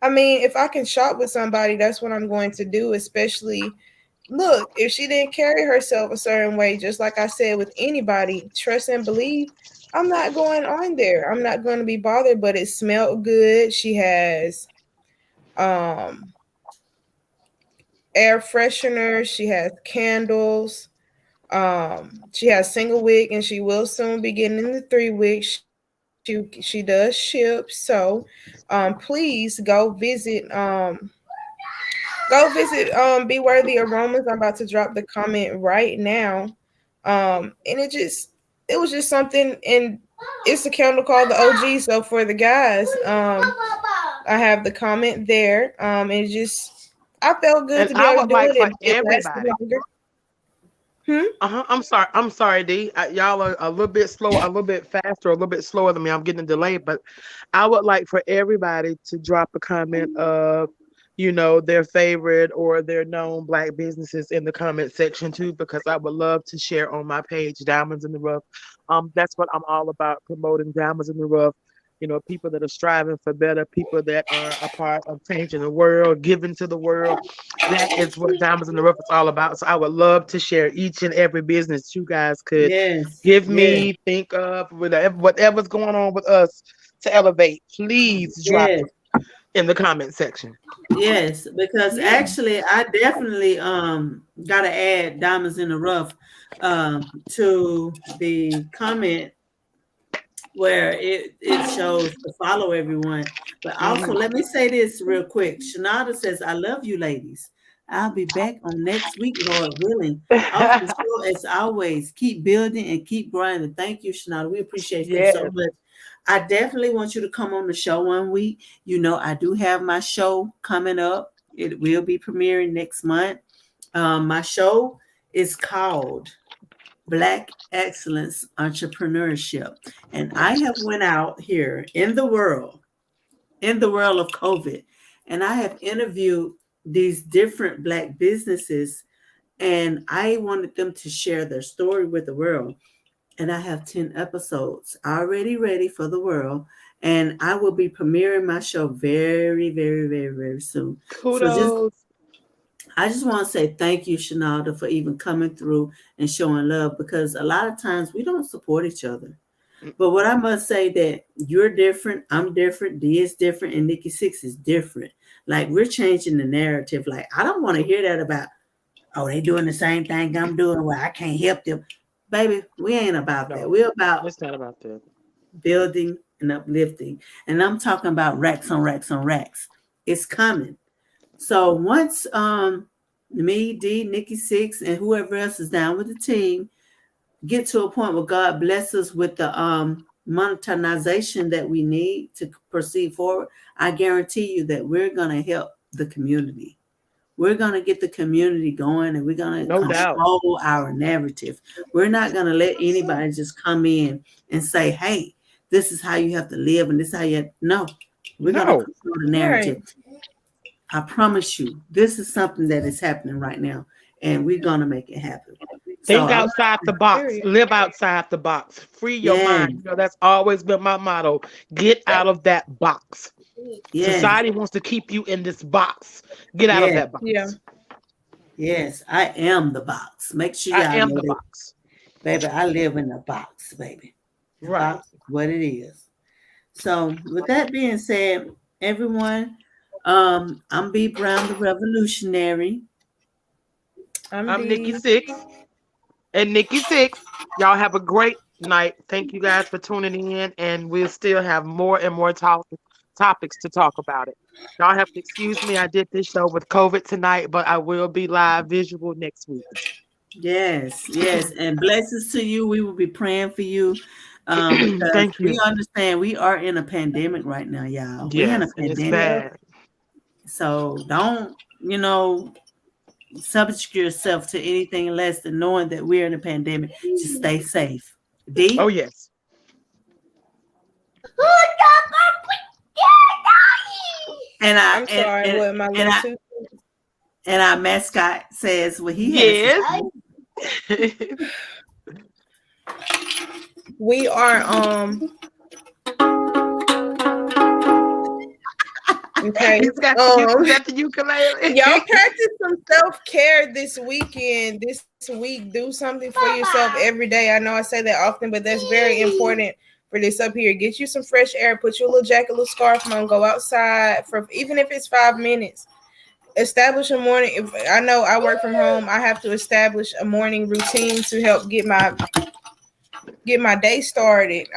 I mean, if I can shop with somebody, that's what I'm going to do, especially look, if she didn't carry herself a certain way, just like I said with anybody, trust and believe, I'm not going on there. I'm not going to be bothered, but it smelled good. She has um air fresheners, she has candles, she has single wick, and she will soon be getting in the 3 wick. She does ship. So please go visit Be Worthy Aromas. I'm about to drop the comment right now. And it was just something, and it's a candle called the OG. So for the guys, I have the comment there. And I felt good And to be I able to would do like it. for It lasted everybody. longer. Hmm? I'm sorry, D. Y'all are a little bit slow, a little bit faster, a little bit slower than me. I'm getting a delay, but I would like for everybody to drop a comment of, their favorite or their known black businesses in the comment section too, because I would love to share on my page, Diamonds in the Rough. That's what I'm all about, promoting Diamonds in the Rough. People that are striving for better, people that are a part of changing the world, giving to the world. That is what Diamonds in the Rough is all about. So I would love to share each and every business you guys could Yes. give Yes. me, think of, whatever's going on with us to elevate. Please drop Yes. it in the comment section. Yes. Because Yeah. actually, I definitely got to add Diamonds in the Rough to the comment where it shows to follow everyone. But also, Mhm. let me say this real quick. Shanada says, I love you, ladies. I'll be back on next week, Lord willing. Also, as always, keep building and keep grinding. Thank you, Shanada. We appreciate you so Yes. much. I definitely want you to come on the show one week. I do have my show coming up. It will be premiering next month. My show is called Black Excellence Entrepreneurship. And I have went out here in the world of COVID, and I have interviewed these different Black businesses, and I wanted them to share their story with the world. And I have 10 episodes already ready for the world. And I will be premiering my show very, very, very, very soon. Kudos. I just want to say thank you, Shanalda, for even coming through and showing love, because a lot of times we don't support each other. But what I must say that you're different, I'm different, D is different, and Nikki Six is different. Like, we're changing the narrative. Like, I don't want to hear that about, oh, they doing the same thing I'm doing, well, I can't help them. Baby, we ain't about that. We're about It's not about that. building and uplifting. And I'm talking about racks on racks on racks. It's coming. So once me, D, Nikki Six, and whoever else is down with the team get to a point where God bless us with the monetization that we need to proceed forward, I guarantee you that we're going to help the community. We're going to get the community going, and we're going to control our narrative. We're not going to let anybody just come in and say, hey, this is how you have to live, and this is how you no. We're going to control the narrative. Right. I promise you, this is something that is happening right now, and we're going to make it happen. Think outside the box. Live outside the box. Free your mind. You know, that's always been my motto. Get out of that box. Society wants to keep you in this box. Get out of that box. Yes, I am the box. Make sure y'all I am know the that. box. Baby, I live in the box, baby. The box is what it is. So with that being said, everyone, I'm B Brown, the Revolutionary. I'm Nikki Six. And Nikki Six. Y'all have a great night. Thank you guys for tuning in, and we'll still have more and more topics to talk about it. Y'all have to excuse me. I did this show with COVID tonight, but I will be live visual next week. Yes, and blessings to you. We will be praying for you. Thank you. We understand we are in a pandemic right now, y'all. Yes, we're in a pandemic. It's bad. So don't, subject yourself to anything less than knowing that we're in a pandemic. Just stay safe. D? Oh, yes. And I'm sorry, and our mascot says what he has to say. We are okay. He's got the ukulele. Y'all practice some self-care this weekend, this week. Do something for yourself every day. I know I say that often, but that's very important for this up here. Get you some fresh air, put your little jacket, little scarf on, go outside for even if it's 5 minutes. Establish a morning. If I know I work from home, I have to establish a morning routine to help get my day started.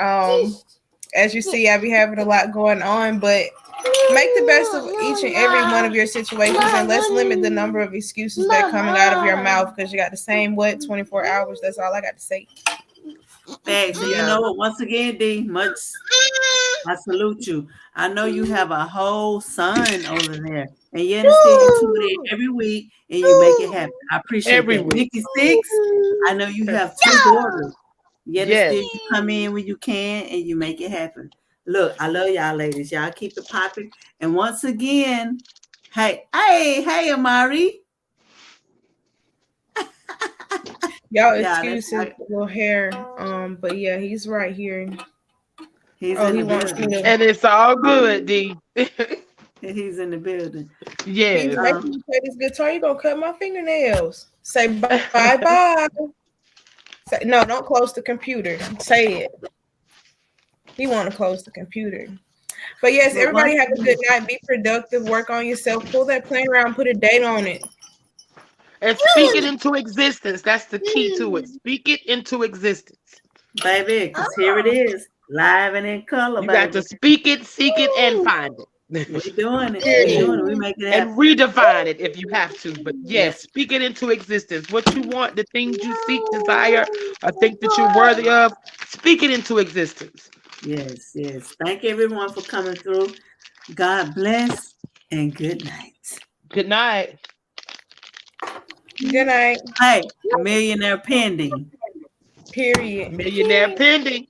As you see, I be having a lot going on, but make the best of each and every one of your situations, and let's limit the number of excuses that coming out of your mouth, because you got the same 24 hours. That's all I got to say. Thanks. And you know what? Once again, D, I salute you. I know you have a whole son over there, and you understand you tune in every week and you make it happen. I appreciate every that. week. Nikki Six, I know you have 2 daughters. Yet still you come in when you can and you make it happen. Look, I love y'all ladies. Y'all keep it popping. And once again, hey, Amari. Y'all excuse his little hair. But yeah, he's right here. He wants me to, and it's all good, D. He's in the building. Yeah. He's making me play this guitar. You gonna cut my fingernails. Say bye. Say, no, don't close the computer. Say it. He want to close the computer. But yes, everybody have a good night. Be productive. Work on yourself. Pull that plan around. Put a date on it. And speak it into existence. That's the key to it. Speak it into existence. Baby, because here it is. Live and in color, You got to speak it, seek it, and find it. We're doing it. We're making it happen. And redefine it if you have to. But yes, speak it into existence. What you want, the things you seek, desire, or think that you're worthy of, speak it into existence. Yes. Thank everyone for coming through. God bless and good night. Good night. Good night. Hey, millionaire pending. Period. Millionaire pending.